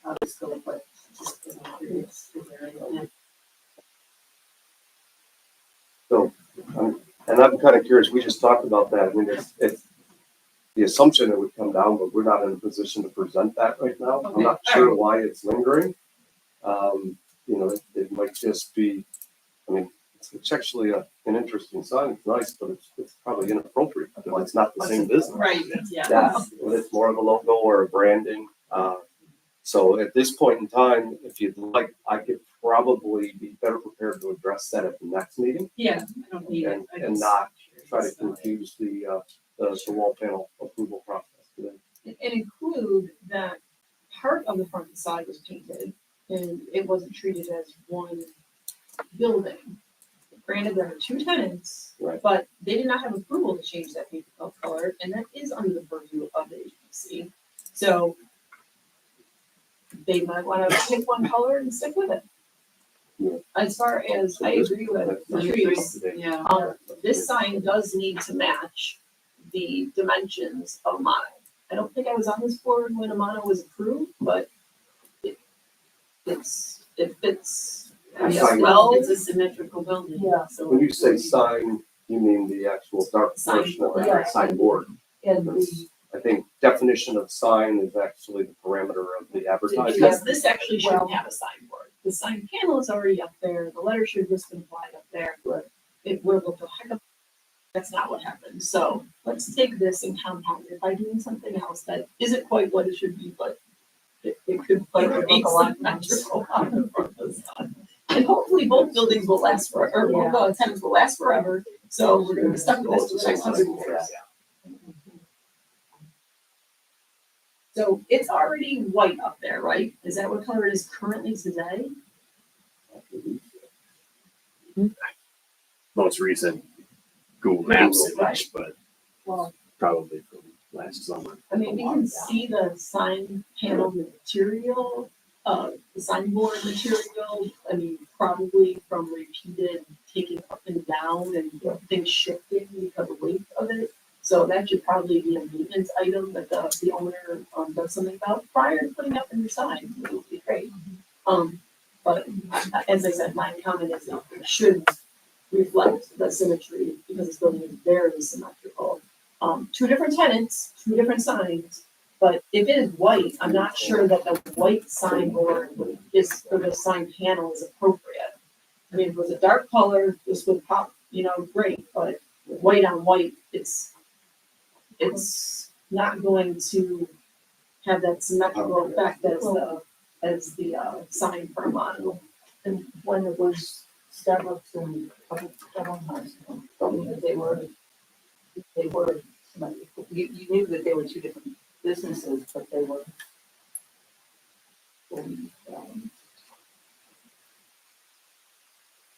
I'll just go with what, just 'cause I'm curious. Is there anything? So, and I'm kind of curious, we just talked about that. I mean, it's the assumption it would come down, but we're not in a position to present that right now. I'm not sure why it's lingering. you know, it might just be, I mean, it's actually an interesting sign. It's nice, but it's probably inappropriate because it's not the same business. Right, yeah. That's when it's more of a logo or a branding. So at this point in time, if you'd like, I could probably be better prepared to address that at the next meeting Yeah, I don't need it. I and just- not try to confuse the wall panel approval process today. And include that part of the front and side was painted and it wasn't treated as one building. Granted, there are two tenants, Right. but they did not have approval to change that paint color, and that is under the purview of the agency. So they might wanna pick one color and stick with it. Yeah. As far as, I agree with That's not Patrice, Yeah. this sign does need to match the dimensions of Mono. I don't think I was on this board when Amano was approved, but it fits. Sign. Well, It's a symmetrical building. Yeah. So When you say sign, you mean the actual dark portion of Yeah. the signboard. And the, I think definition of sign is actually the parameter of the advertising. Because this actually shouldn't have a signboard. The sign panel is already up there, the letter should have just been applied up there. It would have looked a heck of, that's not what happened. So let's take this and compound it by doing something else that isn't quite what it should be, but it could Like, be look a lot symmetrical on the front of the sign. And hopefully both buildings will last for, or both tenants will last forever. So we're gonna be stuck with this for the next 100 years. So it's already white up there, right? Is that what color it is currently today? Most recent Google Maps image, but well, probably from last summer. I mean, we can see the sign panel material, the signboard material, I mean, probably from repeated taking up and down and things shifting because of weight of it. So that should probably be a maintenance item that the owner, does something about prior to putting up a new sign, it would be great. But as I said, my comment is that it should reflect the symmetry because this building is very symmetrical. Two different tenants, two different signs, but if it is white, I'm not sure that the white signboard is, or the sign panel is appropriate. I mean, if it was a dark color, this would pop, great, but white on white, it's not going to have that symmetrical effect as the sign for a model. and when it was Starbucks and several times, I mean, they were, you knew that they were two different businesses, but they were.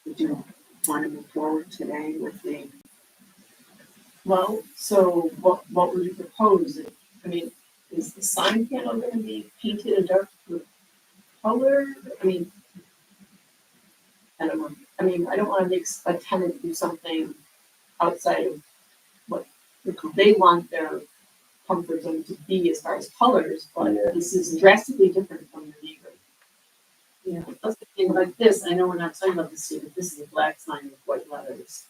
Did you want to move forward today with the, Well, so what would you propose? I mean, is the sign panel gonna be painted a dark blue color? I mean, I don't know. I mean, I don't wanna make a tenant do something outside of what they want their comfort zone to be as far as colors, but Yeah. this is drastically different from your neighbor. Yeah, that's the thing like this, I know we're not talking about this here, but this is a black sign with white letters.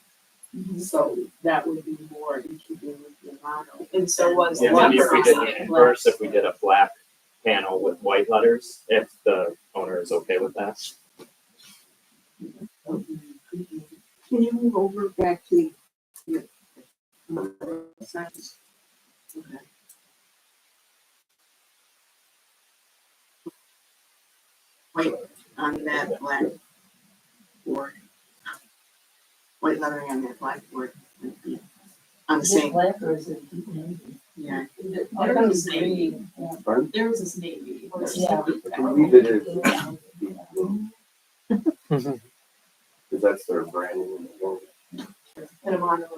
So that would be more in keeping with the mono. And so was. Yeah, maybe if we did the inverse, if we did a black panel with white letters, if the owner is okay with that. can you move over back to your signs? Okay. White on that black board. White lettering on that black board would be on the same, Black or is it? yeah. There was this navy, Pardon? there was this navy. Yeah. I believe it is. Because that's their branding and logo. And a mono,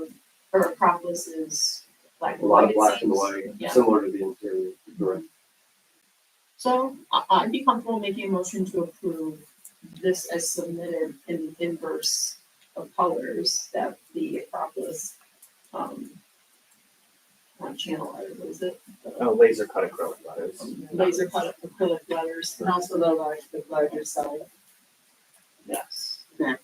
or Acropolis is black A and lot white. of it black and seems. white, Yeah. similar to the interior, correct? So I'd be comfortable making a motion to approve this as submitted in the inverse of colors that the Acropolis, channel letter, what is it? Laser cut acrylic letters. Laser cut acrylic letters, And also the larger size. yes. That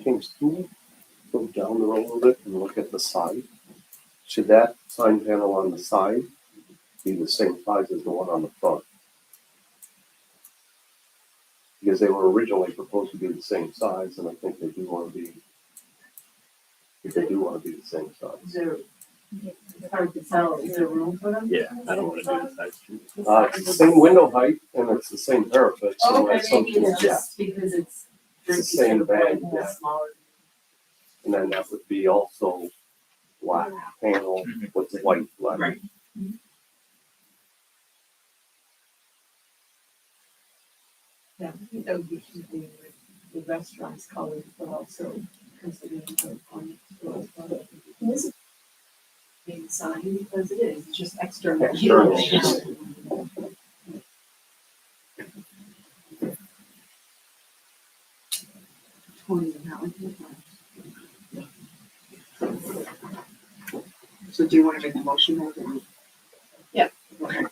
James, can you go down the road a little bit and look at the side? Should that sign panel on the side be the same size as the one on the front? Because they were originally proposed to be the same size, and I think they do want to be, if they do want to be the same size. Is there, it's hard to tell, is there room for them? Yeah, I don't want to do that. It's the same window height and it's the same parapet, so Okay, that's something, maybe it's yeah. just because it's. It's the same bag, yeah. Smaller. And then that would be also black panel with white lettering. Right. Yeah, I think that would be keeping with the restaurant's colors, but also considering the point. This is being signed because it is, it's just external. External. So do you want to make a motion? Or do you- Yeah. Okay.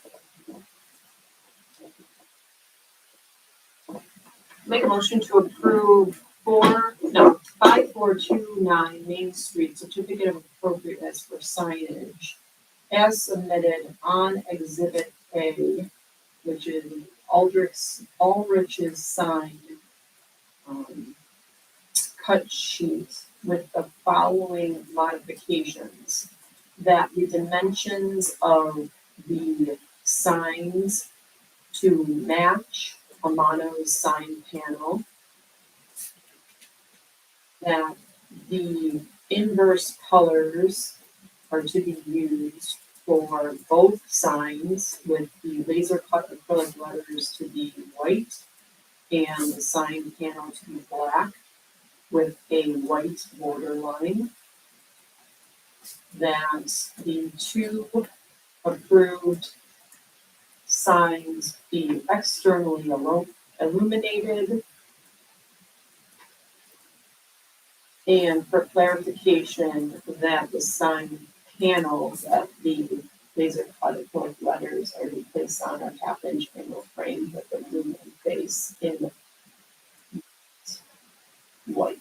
Make a motion to approve 5429 Main Street certificate of appropriateness for signage as submitted on Exhibit A, which is Ulrich's sign cut sheet with the following modifications. That the dimensions of the signs to match Amano's sign panel. That the inverse colors are to be used for both signs with the laser cut acrylic letters to be white and the sign panel to be black with a white border line. That the two approved signs be externally illuminated. And for clarification, that the sign panels at the laser cut acrylic letters are to be placed on a half-inch angle frame with the lumen face in white.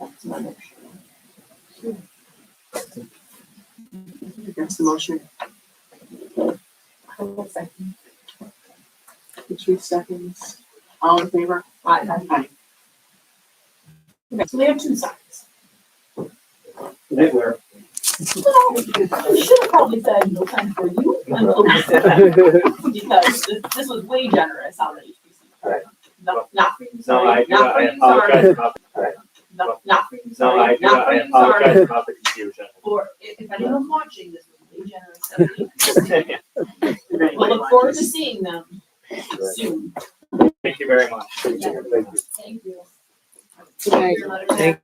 That's my motion. That's the motion. I will second. Patrice seconds. All in favor? Aye. Okay, so we have two signs. They were. Well, I should have probably said no time for you. Because this was way generous on the HPC. Right. Not for you, No, sorry. I do, Not for I you, apologize sorry. about the, Not for you, no, sorry. I do, Not for I you, apologize sorry. about the confusion. For, if anyone's watching, this was way generous. We'll look forward to seeing them soon. Thank you very much. Thank you. Thank you. Good night. Thank-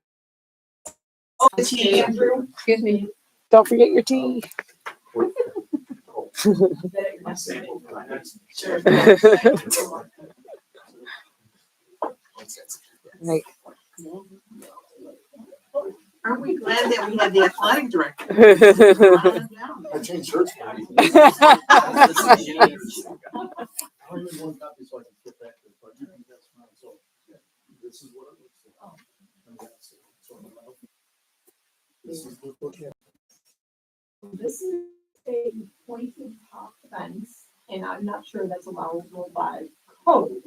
Oh, the tea, Andrew. Excuse me. Don't forget your tea. Sure. Night. Aren't we glad that we had the athletic director? I changed shirts. I only need one copy so I can get back to it, but you can guess mine, so this is what it looks like. And that's it. So, this is the book. This is a pointed top fence, and I'm not sure that's allowable by code.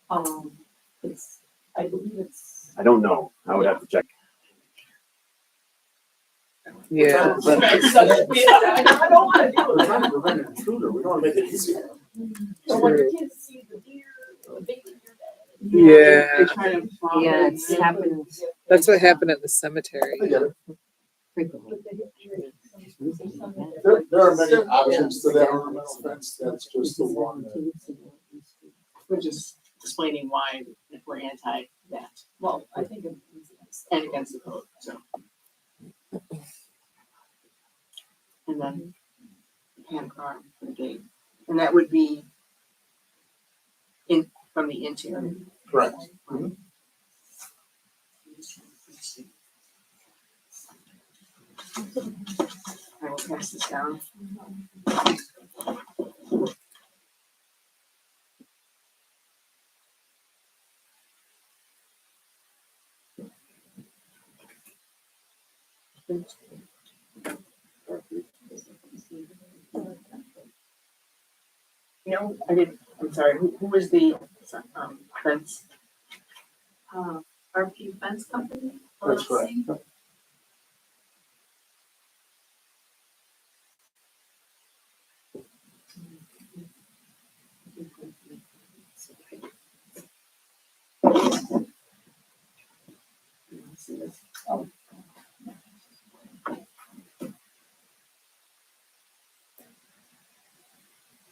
I believe it's. I don't know, I would have to check. Yeah. So, I don't wanna do We're it. trying to prevent an intruder, we don't want to make it easier. So when the kids see the deer, or the baby deer. Yeah. They try to follow Yeah, it. it's happened That's what happened at the cemetery. I get it. frequently. There are many options to that ornamental fence, that's just the one that. We're just explaining why we're anti that Well, I think it was. and against the code, so. And then hand car for the gate. And that would be from the interior. Correct. I will pass this down. No, I'm sorry, who was the, fence? RP Fence Company? That's correct. LLC?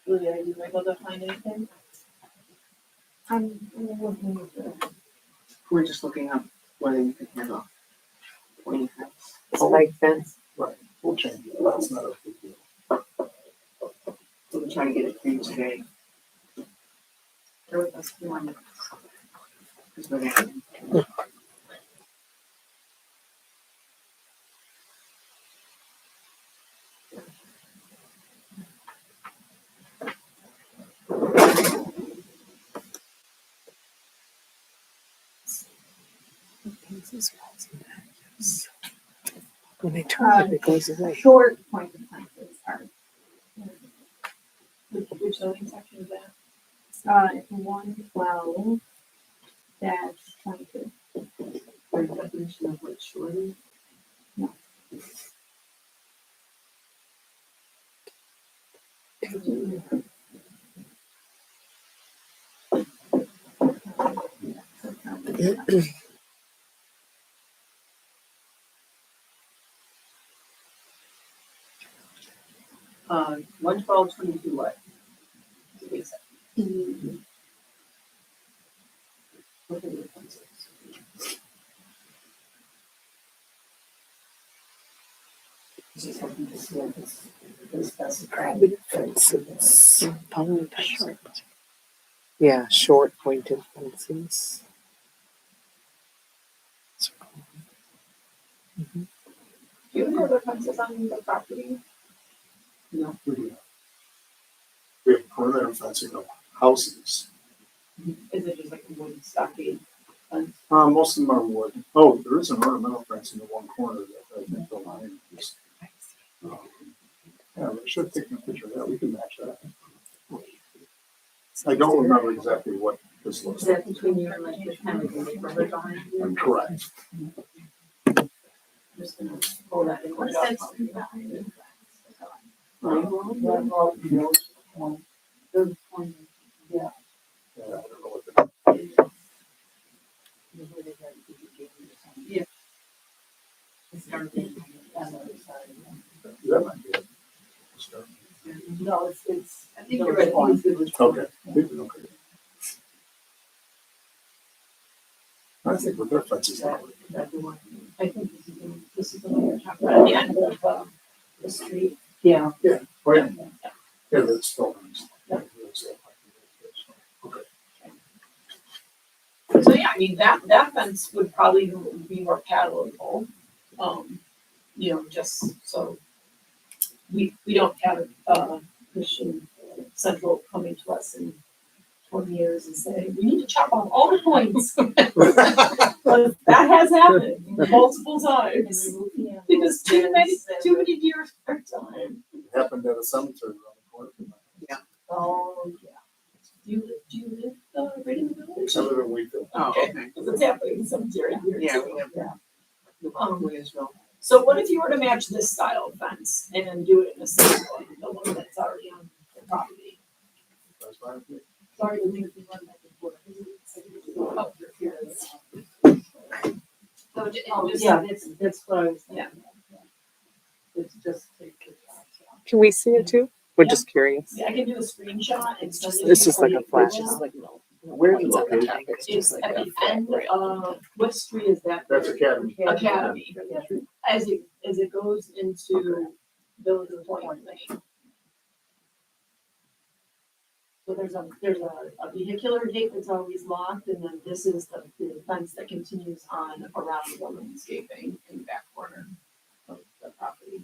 Julia, are you able to find anything? We're just looking up whether you could have a pointy fence. Spike fence. Right, we'll change it, that's not a big deal. We're trying to get it through today. There was this one. Because we're gonna- When they turn it, it goes away. Short pointed fences are, Which zoning section is that? 112 dash 22. Or definition of what short is. Uh, 112.22 what? Private fences. Short. Yeah, short pointed fences. Do you have other fences on the property? We have perimeter fencing of houses. Is it just like a wooden stockade fence? Most of them are wood. Oh, there is an ornamental fence in the one corner that I think the line is. Yeah, we should take a picture of that, we can match that. I don't remember exactly what this looks Is like. that between you and like the kind of the neighborhood behind you? I'm correct. I'm just gonna pull that in. What's that street behind it? Yeah, I don't know what the. That might be it. No, it's. I think you're right. I think it's Okay. Okay. I think with their fences. That the one. I think this is the one you're talking about, at the end of, the street. Yeah. Yeah, oh yeah. Yeah, that's still nice. Okay. So yeah, I mean, that fence would probably be more palatable, just so we don't have, Christian Central coming to us in 20 years and say, we need to chop off all the points. But that has happened multiple times, because too many deer are dying. It happened at a cemetery around the corner from my house. Oh, yeah. Do you live, right in the village? I live in Wheatville. Oh, okay. Because it's happening in the cemetery here. Yeah, too. we have that. Williamsville. So what if you were to match this style of fence and do it in a single, the one that's already on the property? That's fine with me. Sorry to make you run back and forth. Oh, here it is. So Oh, just, yeah, that's what I was thinking. Yeah. It's just take the. Can we see it too? We're just curious. yeah, I can do a screenshot and send it to It's you just like for a flash. approval. Where are you It's on the located? top. It's It's just like at a the flat end rail. of, what street is that? That's Academy. Academy. As it goes into Village of Point Lane. there's a vehicular gate that's always locked, and then this is the fence that continues on around the landscaping in the back corner of the property.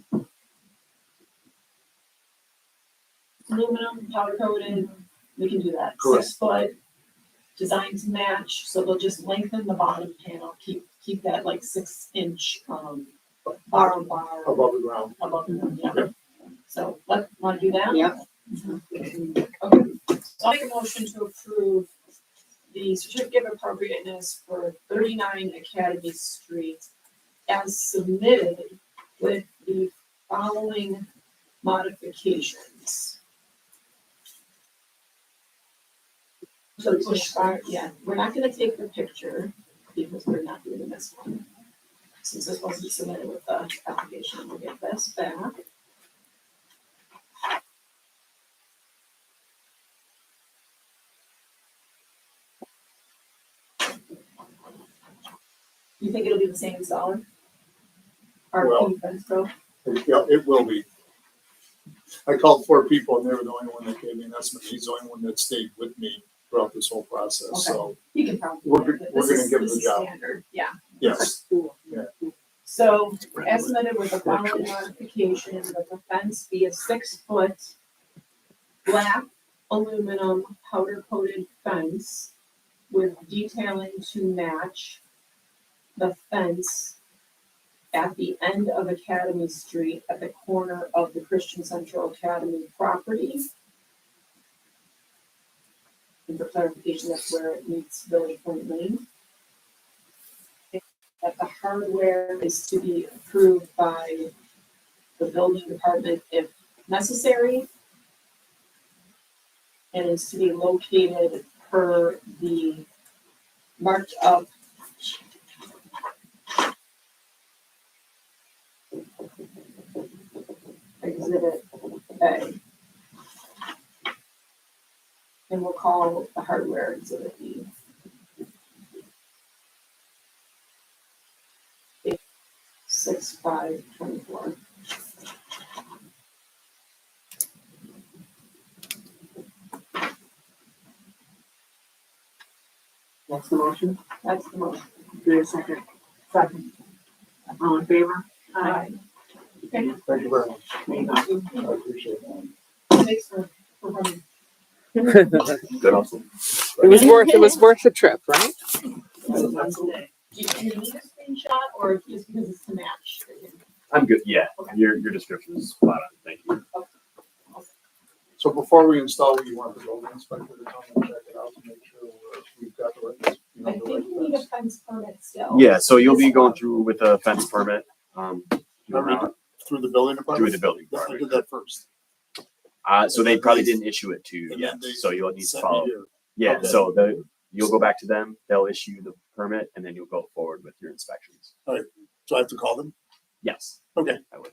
Aluminum, powder coated, we can do that. Correct. 6 foot, designed to match, so they'll just lengthen the bottom panel, keep that like 6 inch, bar on bar. Above the ground. Above the ground, yeah. So, wanna do that? Yep. Okay, so I'll make a motion to approve the certificate of appropriateness for 39 Academy Street as submitted with the following modifications. So the push bar, yeah, we're not gonna take the picture because we're not doing this one. Since this wasn't submitted with the application, we'll get this back. You think it'll be the same installer? Our Well- fence pro? Yeah, it will be. I called 4 people and they were the only one that gave me an estimate. He's the only one that stayed with me throughout this whole process, so, You can probably. We're This gonna is- give him this the is job. standard, yeah. yes. So as submitted with the following modification, that the fence be a 6 foot black aluminum powder coated fence with detailing to match the fence at the end of Academy Street at the corner of the Christian Central Academy property. And for clarification, that's where it meets Village Point Lane. That the hardware is to be approved by the building department if necessary. And is to be located per the marked up exhibit A. And we'll call the hardware exhibit B. 6/5/24. That's the motion. That's the motion. Do we have a second? Second. All in favor? Aye. Okay. Thank you very much. There you go. I appreciate that. Thanks for running. Good also. It was worth the trip, right? Do you need a screenshot or just because it's to match? I'm good. Yeah, your description is spot on. Thank you. So before we install, we want the building inspector to come and check it out to make sure we've got the right, I the think right we need a fence. fence permit still. Yeah, so you'll be going through with a fence permit. Through the building department? Through the building I department. did that first. So they probably didn't issue it to you And yet, then they so you'll need to sent me follow. here. Yeah, Okay. so you'll go back to them, they'll issue the permit, and then you'll go forward with your inspections. So I have to call them? Yes. Okay. I would.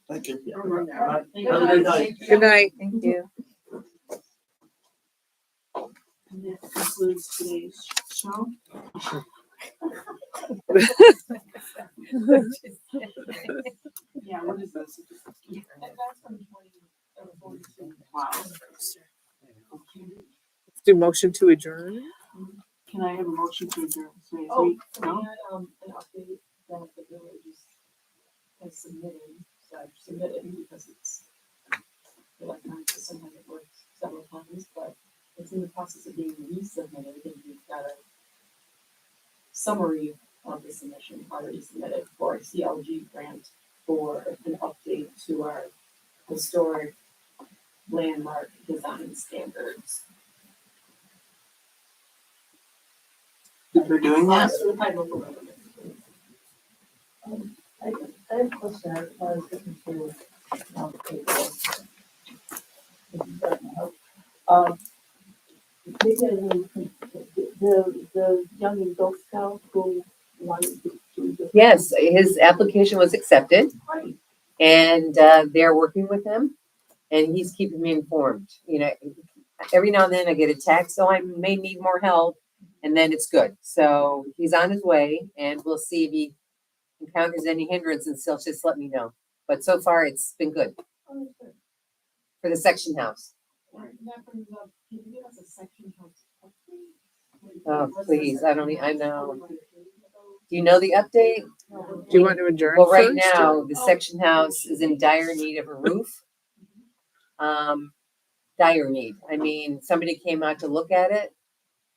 Thank you. Yeah. All right. Thank Have a good you. night. Good night. Thank you. And that concludes today's show. Yeah, what is this? That's from 2042. Wow. Let's do motion to adjourn. Can I have a motion to adjourn? So is Oh, we- we no? had, an update that the village has submitted, so I've submitted because it's the electronic system hasn't worked several times, but it's in the process of being resubmitted, and we've got a summary of the submission already submitted for a CLG grant for an update to our historic landmark design standards. We're doing that? I have a question, I was looking through, April. Maybe I really the young adult scout who wanted to do the. Yes, his application was accepted and they're working with him and he's keeping me informed. You know, every now and then I get a text, oh, I may need more help, and then it's good. So he's on his way and we'll see if he encounters any hindrance and still just let me know. But so far it's been good for the section house. That brings up has a section house update. Oh, please, I don't, I know. Do you know the update? Do you want to adjourn Well, right first, or- now, the section house is in dire need of a roof. Dire need. I mean, somebody came out to look at it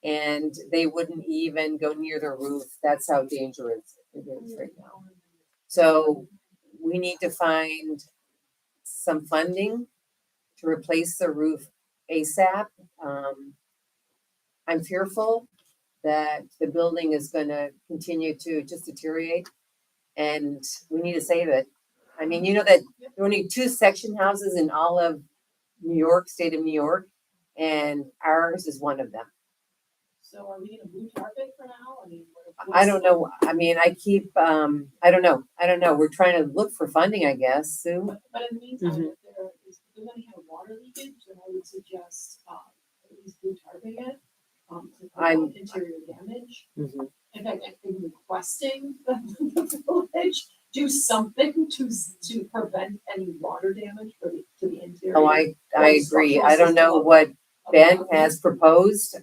and they wouldn't even go near the roof. That's how dangerous it is right now. So we need to find some funding to replace the roof ASAP. I'm fearful that the building is gonna continue to just deteriorate and we need to save it. I mean, you know that there are only 2 section houses in all of New York, state of New York, and ours is one of them. So are we gonna blue target for now? I mean, I don't know. I mean, I keep, I don't know. We're trying to look for funding, I guess, Sue. But in the meantime, if there is, if they're gonna have water leakage, then I would suggest, at least blue tarping it, to prevent interior damage. Mhm. In fact, I'm requesting the village do something to prevent any water damage to the interior. Oh, I agree. I don't know what Ben has proposed.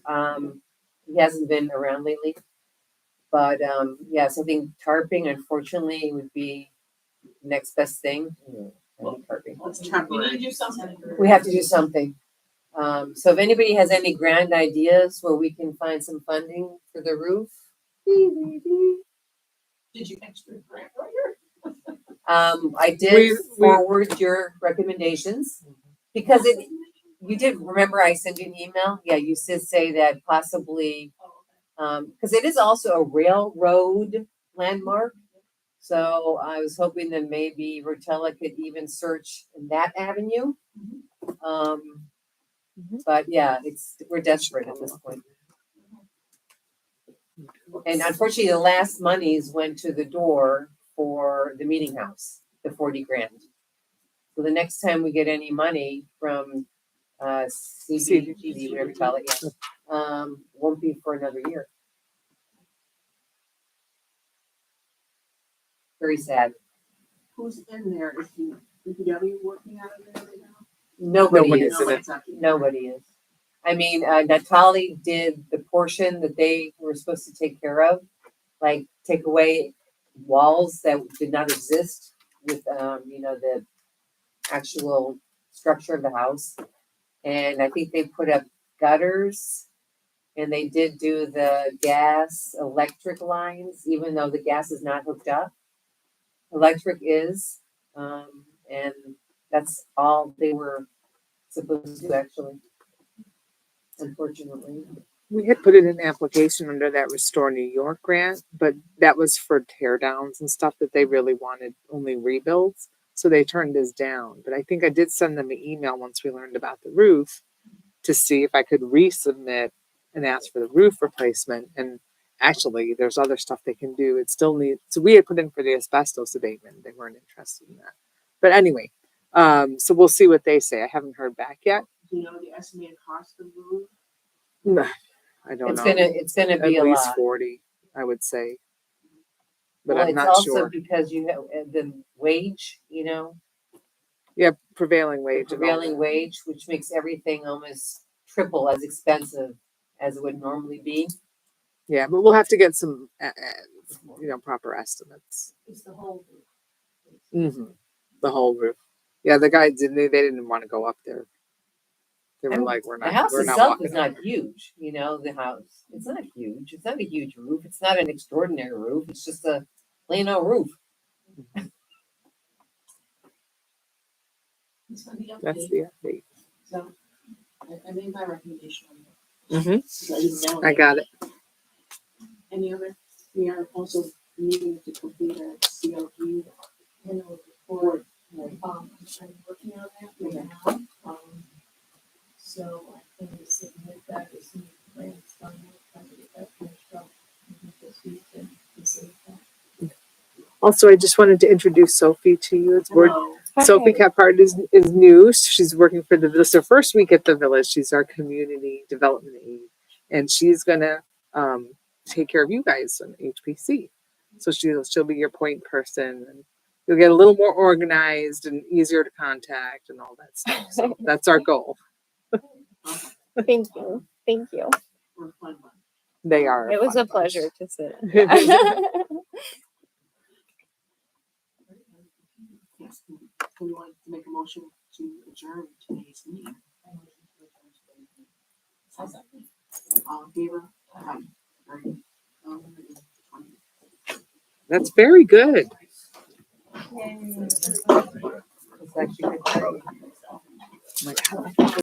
He hasn't been around lately. But, yes, I think tarping unfortunately would be the next best thing. I think tarping. We need to do something. We have to do something. So if anybody has any grand ideas where we can find some funding for the roof. Did you extra grant writer? I did We- forward your recommendations because you did remember I sent you an email? Yeah, you did say that possibly, because it is also a railroad landmark. So I was hoping that maybe Rotella could even search in that avenue. But yeah, we're desperate at this point. And unfortunately, the last monies went to the door for the meeting house, the 40 grand. So the next time we get any money from CBGB, whatever you call it, yeah, won't be for another year. Very sad. Who's in there? Is the DPW working out of there right now? Nobody Nobody's is. in it. Nobody is. I mean, Natalie did the portion that they were supposed to take care of, like take away walls that did not exist with, the actual structure of the house. And I think they put up gutters and they did do the gas electric lines, even though the gas is not hooked up. Electric is, and that's all they were supposed to do actually. Unfortunately. We had put in an application under that Restore New York grant, but that was for tear downs and stuff that they really wanted only rebuilds. So they turned us down. But I think I did send them an email once we learned about the roof to see if I could resubmit and ask for the roof replacement. And actually, there's other stuff they can do. It still needs, so we had put in for the asbestos abatement. They weren't interested in that. But anyway, so we'll see what they say. I haven't heard back yet. Do you know the estimated cost of the roof? No, I don't know. It's gonna be At a least lot. 40, I would say. But Well, I'm it's not also sure. because you have the wage, Yeah, prevailing the wage. and all prevailing that. wage, which makes everything almost triple as expensive as it would normally be. Yeah, but we'll have to get some, proper estimates. It's the whole. The whole roof. Yeah, the guy didn't. They didn't want to go up there. They were I mean, like, "We're The not. house We're not itself walking is up not there." huge, the house. It's not huge. It's not a huge roof. It's not an extraordinary roof. It's just a plain old roof. It's gonna be That's updated, the update. so I made my recommendation on that. So I didn't know I that. got it. Any other? We are also needing to complete a CLG. Or, I'm working on that right now, so I can submit that as soon as the grant's done, try to get that finished up. This week and receive that. Also, I just wanted to introduce Sophie to you. Hello. Sophie Caphart is new. She's working for the village. Her first week at the village. She's our community development aide, and she's gonna take care of you guys on HPC. So she'll be your point person, and you'll get a little more organized and easier to contact and all that stuff. So that's our goal. Thank you. Thank you. We're fun one. They are. It was fun a pleasure to sit. Yes, we want to make a motion to adjourn today's meeting. All in favor? Aye. Right. 20. That's very good. It's actually good. Oh my God,